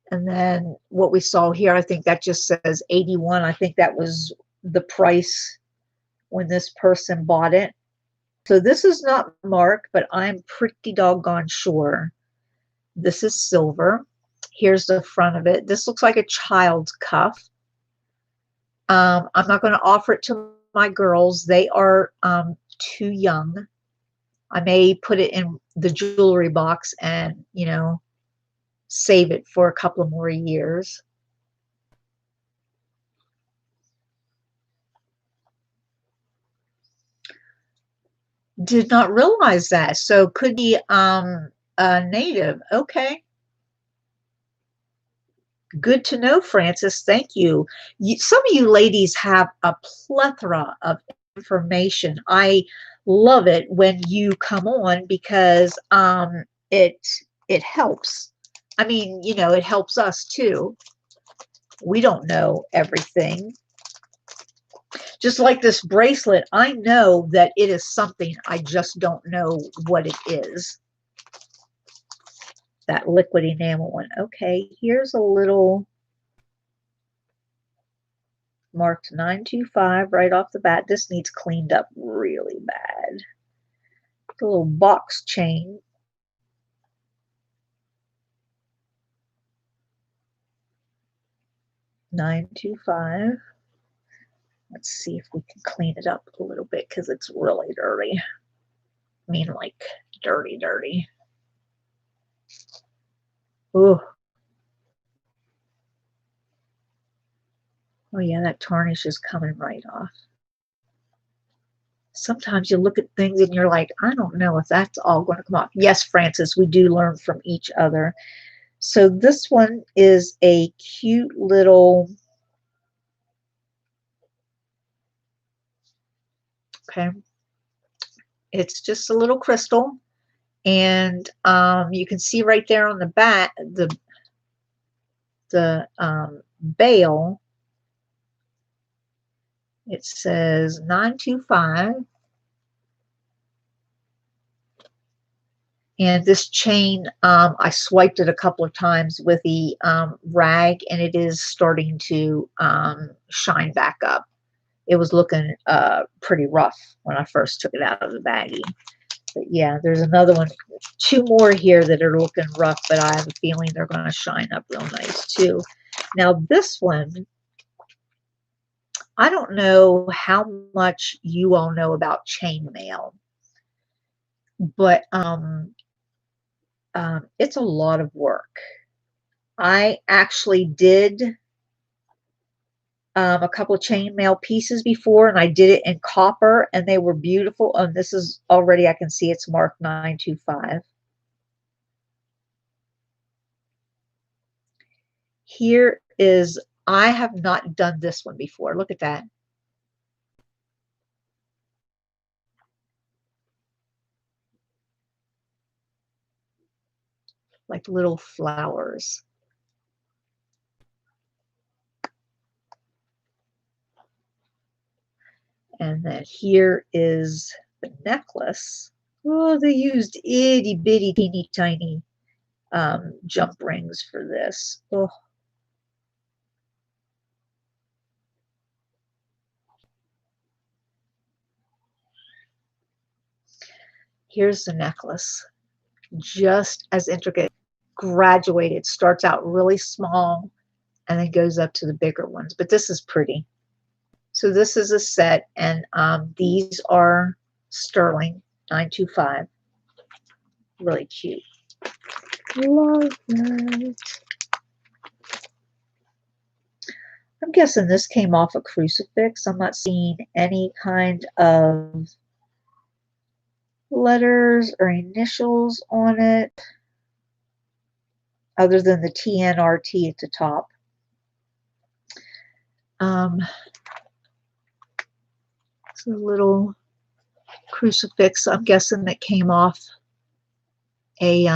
And then what we saw here, I think that just says 81. I think that was the price when this person bought it. So this is not marked, but I'm pretty doggone sure this is silver. Here's the front of it. This looks like a child's cuff. I'm not going to offer it to my girls. They are too young. I may put it in the jewelry box and, you know, save it for a couple of more years. Did not realize that. So could be a native. Okay. Good to know, Francis. Thank you. Some of you ladies have a plethora of information. I love it when you come on because it helps. I mean, you know, it helps us too. We don't know everything. Just like this bracelet, I know that it is something. I just don't know what it is. That liquid enamel one. Okay, here's a little marked 925 right off the bat. This needs cleaned up really bad. The little box chain. $9.25. Let's see if we can clean it up a little bit because it's really dirty. I mean, like dirty, dirty. Ooh. Oh yeah, that tarnish is coming right off. Sometimes you look at things and you're like, I don't know if that's all going to come off. Yes, Francis, we do learn from each other. So this one is a cute little, okay, it's just a little crystal. And you can see right there on the back, the bail, it says 925. And this chain, I swiped it a couple of times with the rag, and it is starting to shine back up. It was looking pretty rough when I first took it out of the baggie. But yeah, there's another one, 2 more here that are looking rough, but I have a feeling they're going to shine up real nice too. Now this one, I don't know how much you all know about chainmail, but it's a lot of work. I actually did a couple of chainmail pieces before, and I did it in copper, and they were beautiful. And this is already, I can see it's marked 925. Here is, I have not done this one before. Look at that. Like little flowers. And then here is the necklace. Oh, they used itty bitty teeny tiny jump rings for this. Oh. Here's the necklace. Just as intricate, graduated, starts out really small and then goes up to the bigger ones. But this is pretty. So this is a set, and these are sterling, 925. Really cute. Love that. I'm guessing this came off a crucifix. I'm not seeing any kind of letters or initials on it other than the TNRT at the top. It's a little crucifix. I'm guessing that came off a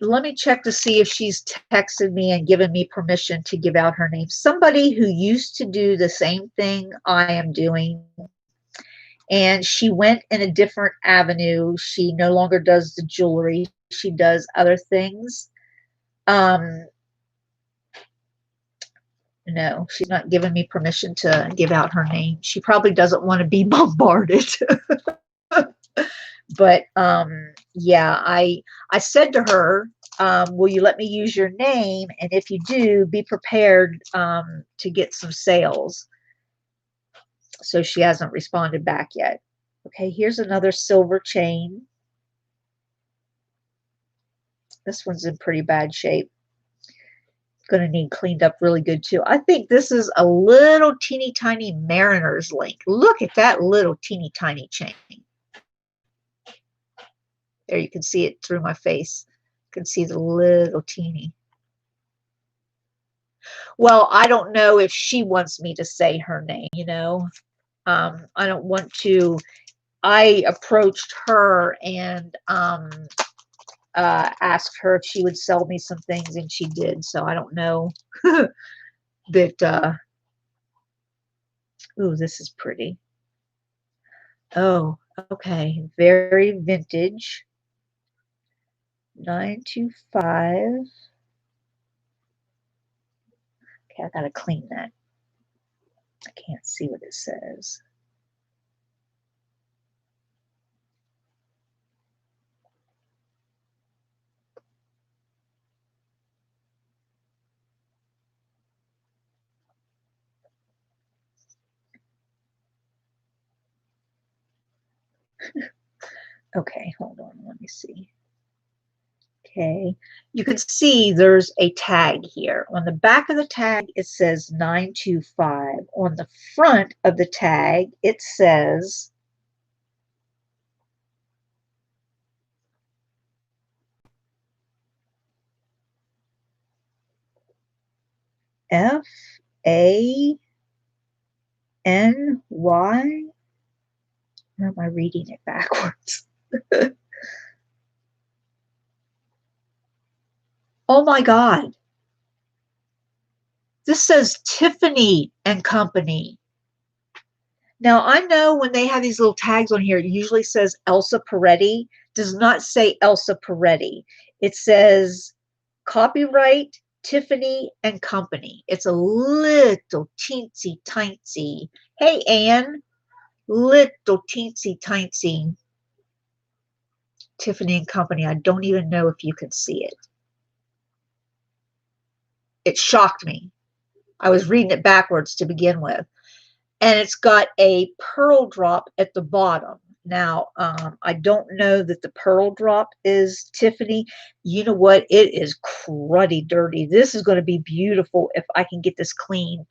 let me check to see if she's texted me and given me permission to give out her name. Somebody who used to do the same thing I am doing, and she went in a different avenue. She no longer does the jewelry. She does other things. No, she's not given me permission to give out her name. She probably doesn't want to be bombarded. But yeah, I said to her, will you let me use your name? And if you do, be prepared to get some sales. So she hasn't responded back yet. Okay, here's another silver chain. This one's in pretty bad shape. Going to need cleaned up really good too. I think this is a little teeny tiny Mariner's Link. Look at that little teeny tiny chain. There, you can see it through my face. You can see the little teeny. Well, I don't know if she wants me to say her name, you know. I don't want to. I approached her and asked her if she would sell me some things, and she did. So I don't know that. Ooh, this is pretty. Oh, okay. Very vintage. 925. Okay, I gotta clean that. I can't see what it says. Okay, hold on, let me see. Okay, you can see there's a tag here. On the back of the tag, it says 925. On the front of the tag, it says FANY. Or am I reading it backwards? Oh my God. This says Tiffany and Company. Now, I know when they have these little tags on here, it usually says Elsa Peretti. Does not say Elsa Peretti. It says copyright Tiffany and Company. It's a little teensy tiny. Hey, Anne. Little teensy tiny Tiffany and Company. I don't even know if you can see it. It shocked me. I was reading it backwards to begin with. And it's got a pearl drop at the bottom. Now, I don't know that the pearl drop is Tiffany. You know what? It is cruddy dirty. This is going to be beautiful if I can get this clean.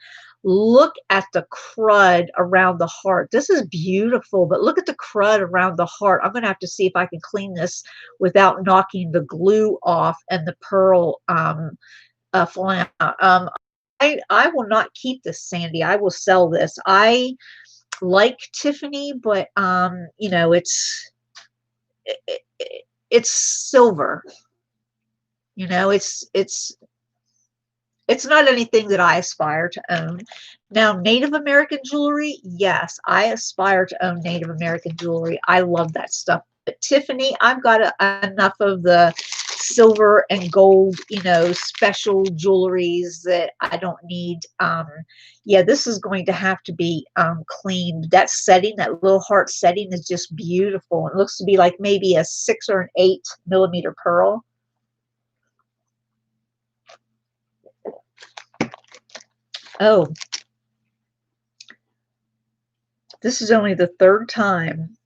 Look at the crud around the heart. This is beautiful, but look at the crud around the heart. I'm going to have to see if I can clean this without knocking the glue off and the pearl flying out. I will not keep this, Sandy. I will sell this. I like Tiffany, but you know, it's silver. You know, it's not anything that I aspire to own. Now, Native American jewelry, yes, I aspire to own Native American jewelry. I love that stuff. But Tiffany, I've got enough of the silver and gold, you know, special jewelries that I don't need. Yeah, this is going to have to be cleaned. That setting, that little heart setting is just beautiful. It looks to be like maybe a 6 or an 8 millimeter pearl. Oh, this is only the third time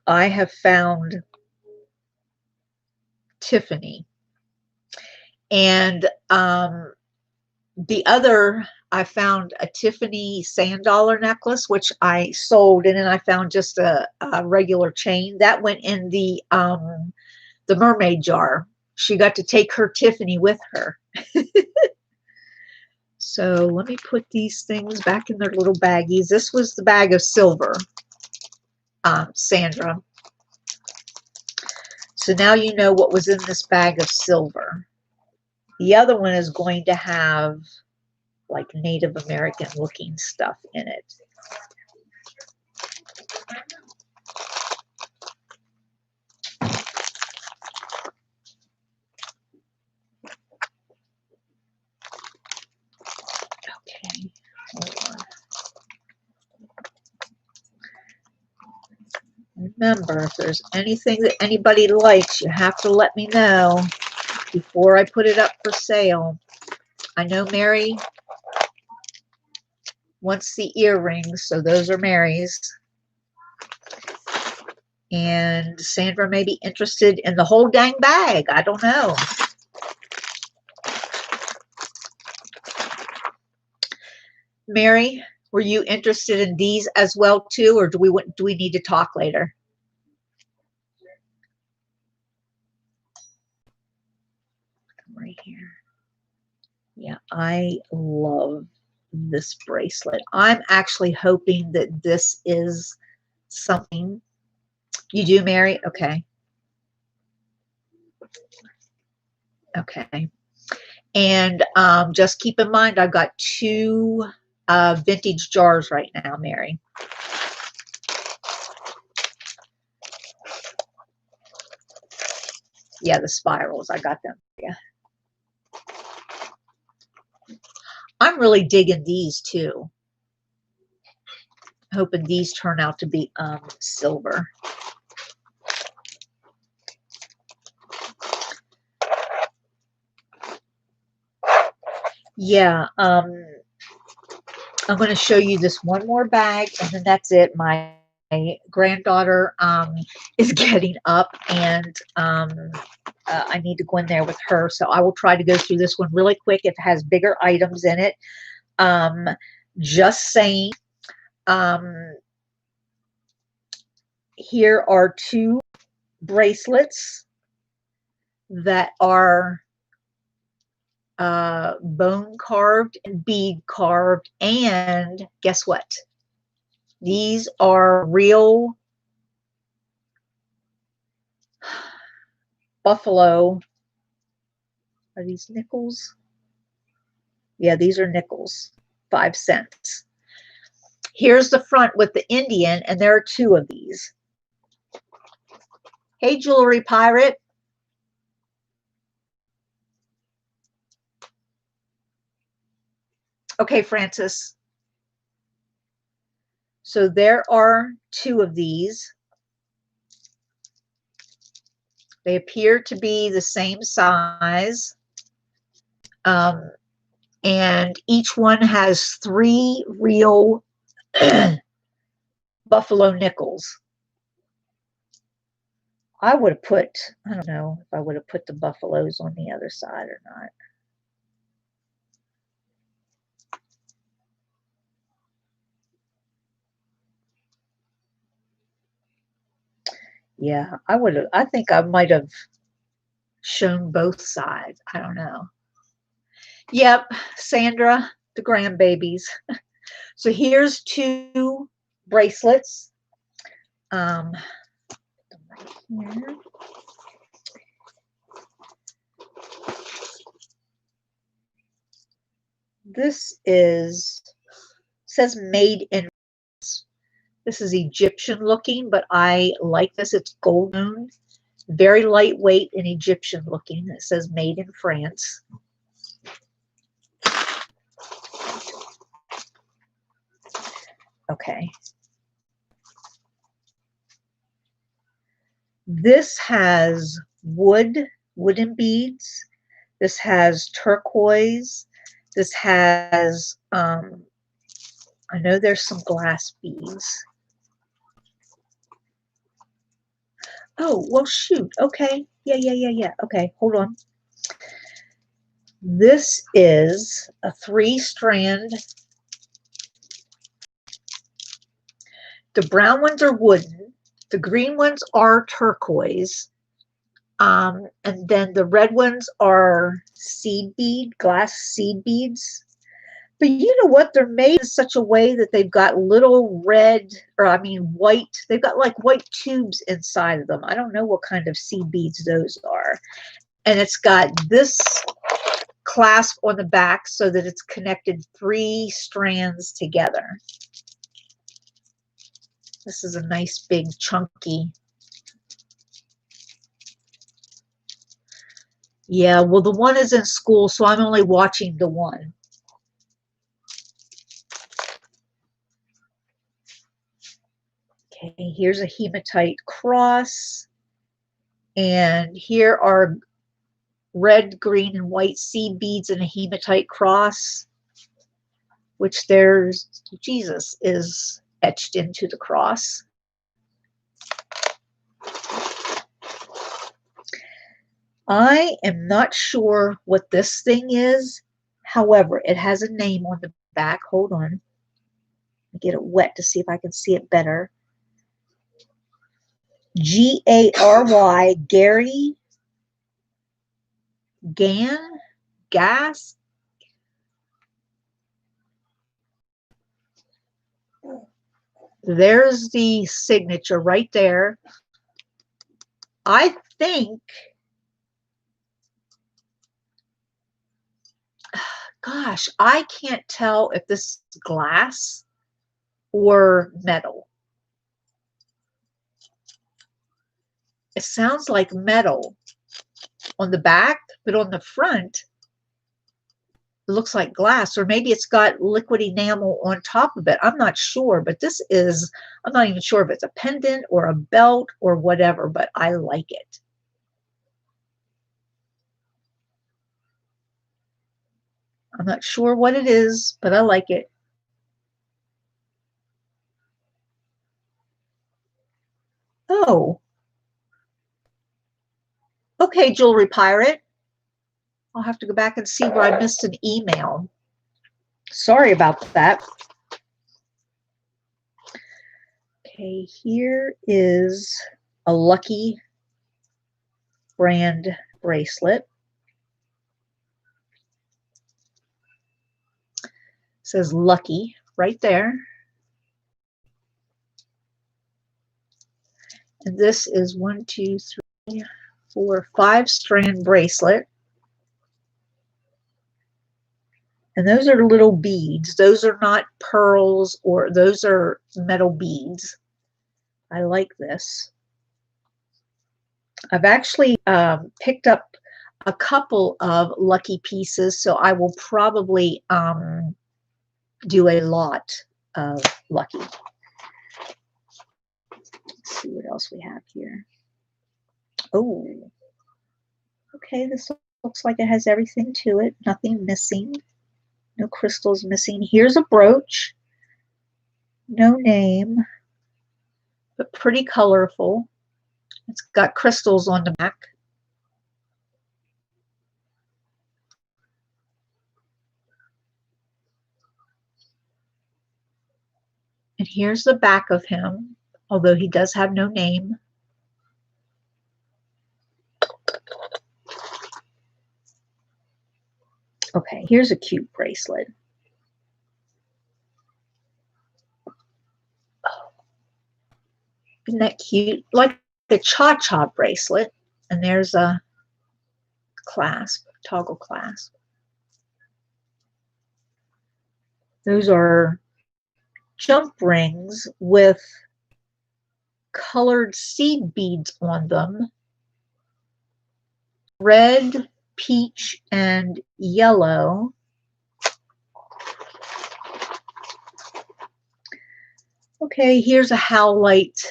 I have found Tiffany. And the other, I found a Tiffany sand dollar necklace, which I sold, and then I found just a regular chain that went in the mermaid jar. She got to take her Tiffany with her. So let me put these things back in their little baggies. This was the bag of silver, Sandra. So now you know what was in this bag of silver. The other one is going to have like Native American looking stuff in it. Okay, hold on. Remember, if there's anything that anybody likes, you have to let me know before I put it up for sale. I know Mary wants the earrings, so those are Mary's. And Sandra may be interested in the whole dang bag. I don't know. Mary, were you interested in these as well too, or do we need to talk later? Right here. Yeah, I love this bracelet. I'm actually hoping that this is something you do, Mary. Okay. Okay. And just keep in mind, I've got 2 vintage jars right now, Mary. Yeah, the spirals. I got them. Yeah. I'm really digging these too. Hoping these turn out to be silver. Yeah, I'm going to show you this one more bag, and then that's it. My granddaughter is getting up, and I need to go in there with her, so I will try to go through this one really quick. It has bigger items in it. Just saying. Here are 2 bracelets that are bone carved and bead carved, and guess what? These are real buffalo. Are these nickels? Yeah, these are nickels, 5 cents. Here's the front with the Indian, and there are 2 of these. Hey, Jewelry Pirate. Okay, Francis. So there are 2 of these. They appear to be the same size. And each one has 3 real buffalo nickels. I would have put, I don't know if I would have put the buffaloes on the other side or not. Yeah, I would have, I think I might have shown both sides. I don't know. Yep, Sandra, the grandbabies. So here's 2 bracelets. Right here. This says made in. This is Egyptian looking, but I like this. It's golden, very lightweight and Egyptian looking. It says made in France. Okay. This has wooden beads. This has turquoise. This has, I know there's some glass beads. Oh, well, shoot. Okay. Yeah. Okay, hold on. This is a 3-strand. The brown ones are wooden. The green ones are turquoise. And then the red ones are glass seed beads. But you know what? They're made in such a way that they've got little red, white. They've got like white tubes inside of them. I don't know what kind of seed beads those are. And it's got this clasp on the back so that it's connected 3 strands together. This is a nice big chunky. Yeah, well, the one is in school, so I'm only watching the one. Okay, here's a hematite cross. And here are red, green, and white seed beads in a hematite cross, which there's Jesus is etched into the cross. I am not sure what this thing is. However, it has a name on the back. Hold on. Get it wet to see if I can see it better. Gary, Gary Gas. There's the signature right there. I think, gosh, I can't tell if this is glass or metal. It sounds like metal. on the back, but on the front, it looks like glass, or maybe it's got liquid enamel on top of it. I'm not sure, but this is, I'm not even sure if it's a pendant or a belt or whatever, but I like it. I'm not sure what it is, but I like it. Oh, okay, Jewelry Pirate. I'll have to go back and see where I missed an email. Sorry about that. Okay, here is a Lucky brand bracelet. It says Lucky right there. And this is 1, 2, 3, 4, 5-strand bracelet. And those are little beads. Those are not pearls, or those are metal beads. I like this. I've actually picked up a couple of Lucky pieces, so I will probably do a lot of Lucky. Let's see what else we have here. Oh, okay, this looks like it has everything to it. Nothing missing. No crystals missing. Here's a brooch. No name, but pretty colorful. It's got crystals on the back. And here's the back of him, although he does have no name. Okay, here's a cute bracelet. Oh, isn't that cute? Like the cha-cha bracelet. And there's a clasp, toggle clasp. Those are jump rings with colored seed beads on them. Red, peach, and yellow. Okay, here's a howlite.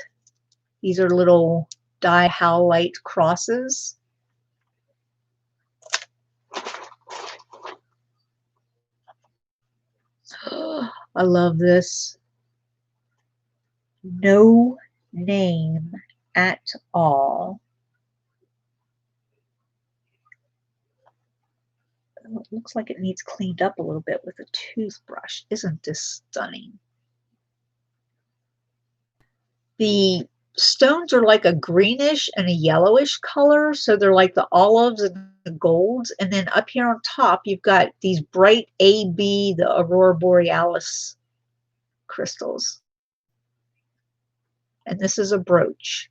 These are little die howlite crosses. I love this. No name at all. Oh, it looks like it needs cleaned up a little bit with a toothbrush. Isn't this stunning? The stones are like a greenish and a yellowish color, so they're like the olives and the golds. And then up here on top, you've got these bright AB, the Aurora Borealis crystals. And this is a brooch.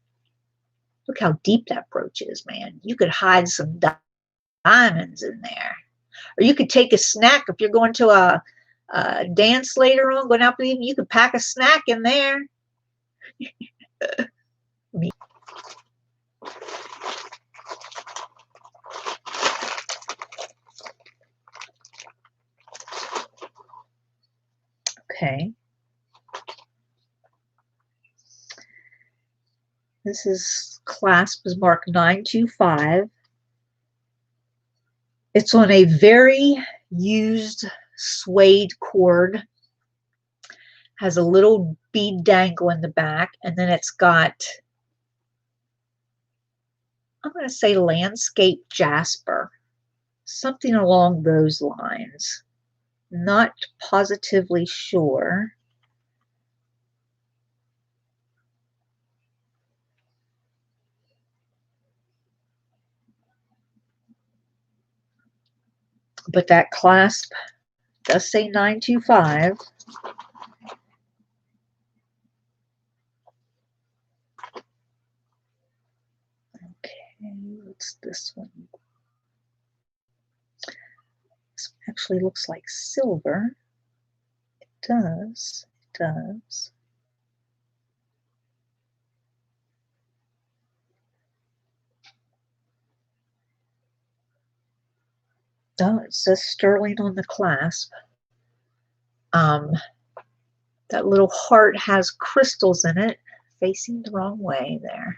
Look how deep that brooch is, man. You could hide some diamonds in there. Or you could take a snack if you're going to a dance later on, going out with you. You could pack a snack in there. Me. Okay. This is clasp is marked 925. It's on a very used suede cord. Has a little bead dangle in the back, and then it's got, I'm going to say, landscape jasper, something along those lines. Not positively sure. But that clasp does say 925. Okay, what's this one? This actually looks like silver. It does. It does. Oh, it says sterling on the clasp. Um, that little heart has crystals in it, facing the wrong way there.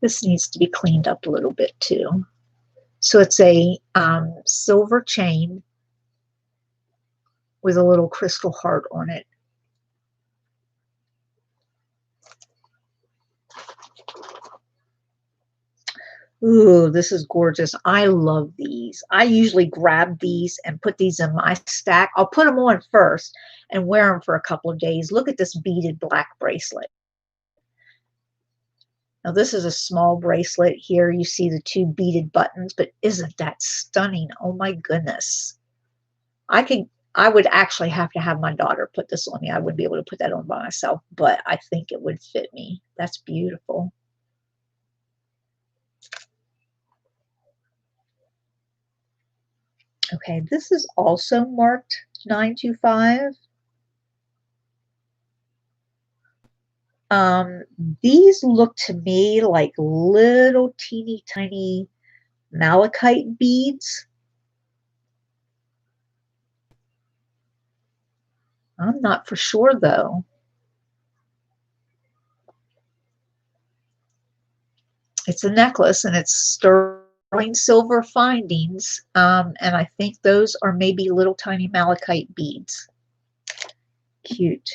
This needs to be cleaned up a little bit too. So it's a silver chain with a little crystal heart on it. Ooh, this is gorgeous. I love these. I usually grab these and put these in my stack. I'll put them on first and wear them for a couple of days. Look at this beaded black bracelet. Now this is a small bracelet. Here you see the two beaded buttons, but isn't that stunning? Oh my goodness. I would actually have to have my daughter put this on me. I wouldn't be able to put that on by myself, but I think it would fit me. That's beautiful. Okay, this is also marked 925. These look to me like little teeny tiny malachite beads. I'm not for sure though. It's a necklace and it's sterling silver findings. And I think those are maybe little tiny malachite beads. Cute.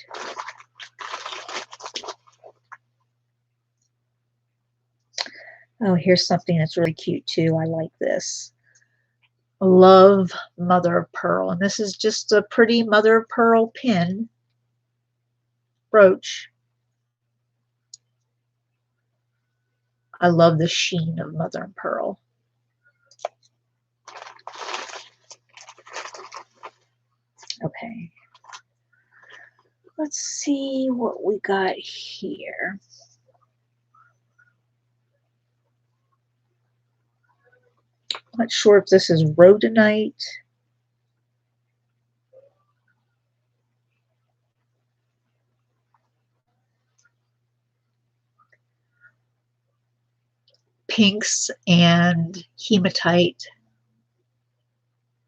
Oh, here's something that's really cute too. I like this. Love mother of pearl. And this is just a pretty mother of pearl pin brooch. I love the sheen of mother of pearl. Okay. Let's see what we got here. Not sure if this is rhodonite. Pinks and hematite.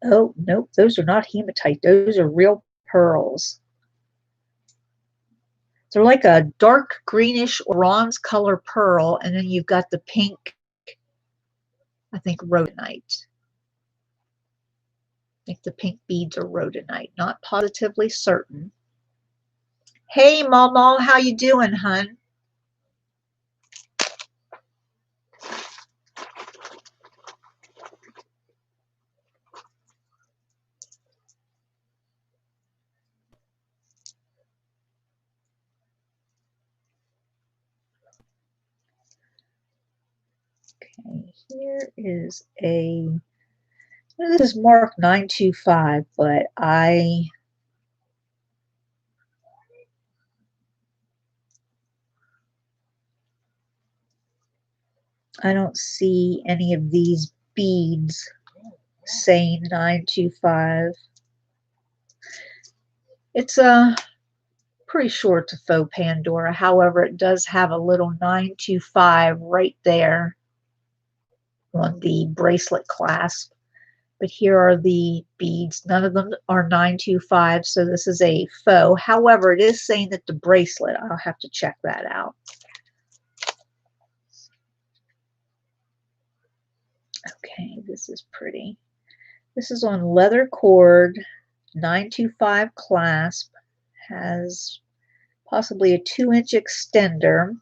Oh, nope, those are not hematite. Those are real pearls. They're like a dark greenish bronze color pearl, and then you've got the pink, I think, rhodonite. I think the pink beads are rhodonite. Not positively certain. Hey, Mama, how you doing, hun? Okay, here is a, this is marked 925, but I don't see any of these beads saying 925. It's pretty sure it's a faux Pandora. However, it does have a little 925 right there on the bracelet clasp. But here are the beads. None of them are 925, so this is a faux. However, it is saying that the bracelet, I'll have to check that out. Okay, this is pretty. This is on leather cord, 925 clasp, has possibly a 2-inch extender,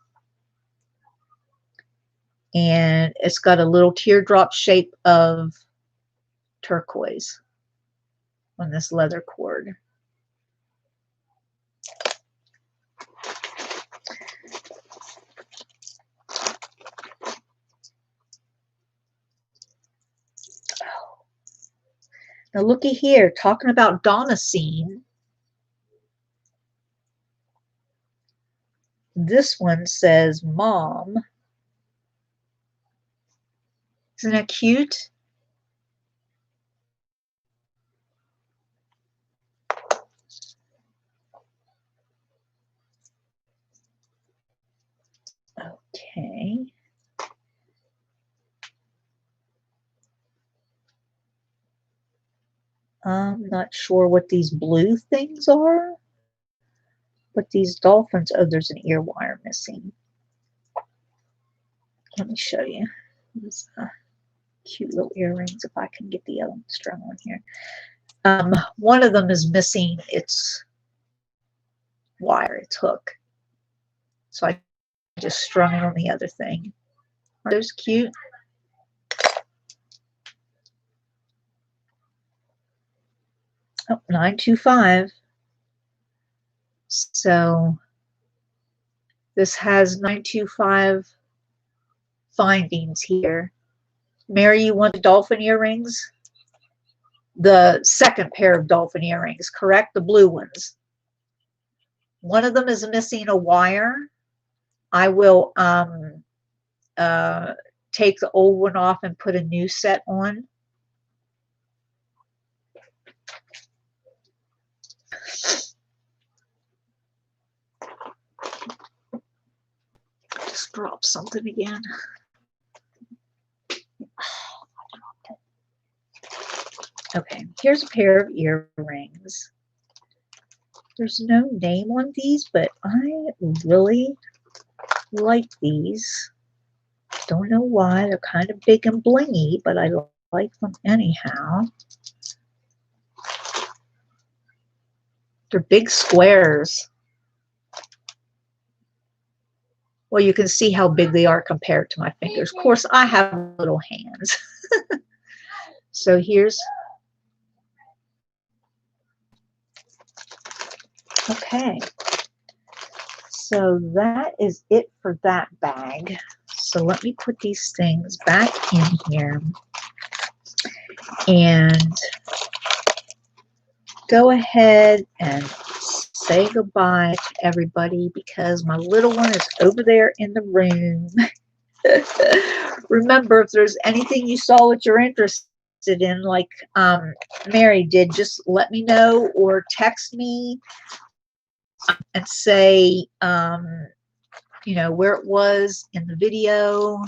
and it's got a little teardrop shape of turquoise on this leather cord. Now looky here, talking about Damascene. This one says Mom. Isn't that cute? Okay. I'm not sure what these blue things are, but these dolphins, oh, there's an ear wire missing. Let me show you. These cute little earrings, if I can get the other one strung on here. One of them is missing its wire, its hook. So I just strung it on the other thing. Are those cute? Oh, 925. So this has 925 findings here. Mary, you want the dolphin earrings? The second pair of dolphin earrings, correct? The blue ones. One of them is missing a wire. I will take the old one off and put a new set on. Just drop something again. Okay, here's a pair of earrings. There's no name on these, but I really like these. Don't know why. They're kind of big and blingy, but I like them anyhow. They're big squares. Well, you can see how big they are compared to my fingers. Of course, I have little hands. So here's, okay. So that is it for that bag. So let me put these things back in here and go ahead and say goodbye to everybody because my little one is over there in the room. Remember, if there's anything you saw that you're interested in, like Mary did, just let me know or text me and say, you know, where it was in the video.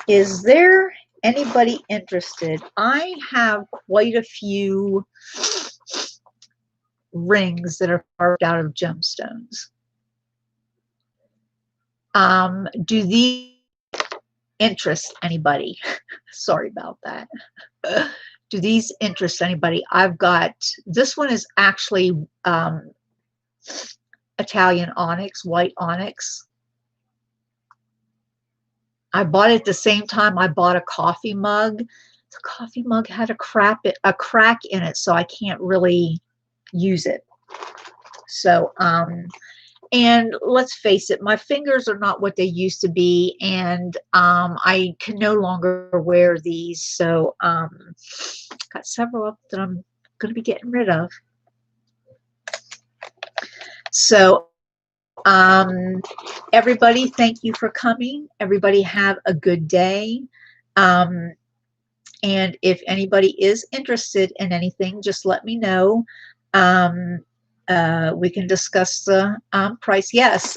Is there anybody interested? I have quite a few rings that are carved out of gemstones. Do these interest anybody? Sorry about that. Do these interest anybody? I've got, this one is actually Italian onyx, white onyx. I bought it at the same time I bought a coffee mug. The coffee mug had a crack in it, so I can't really use it. So, and let's face it, my fingers are not what they used to be, and I can no longer wear these. So, got several up that I'm going to be getting rid of. So, everybody, thank you for coming. Everybody have a good day. And if anybody is interested in anything, just let me know. We can discuss the price. Yes,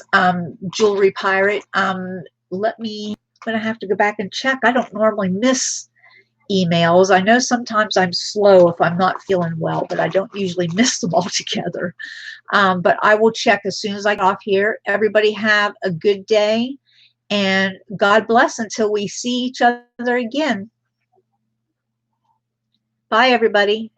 Jewelry Pirate. I'm going to have to go back and check. I don't normally miss emails. I know sometimes I'm slow if I'm not feeling well, but I don't usually miss them altogether. But I will check as soon as I get off here. Everybody have a good day, and God bless until we see each other again. Bye, everybody.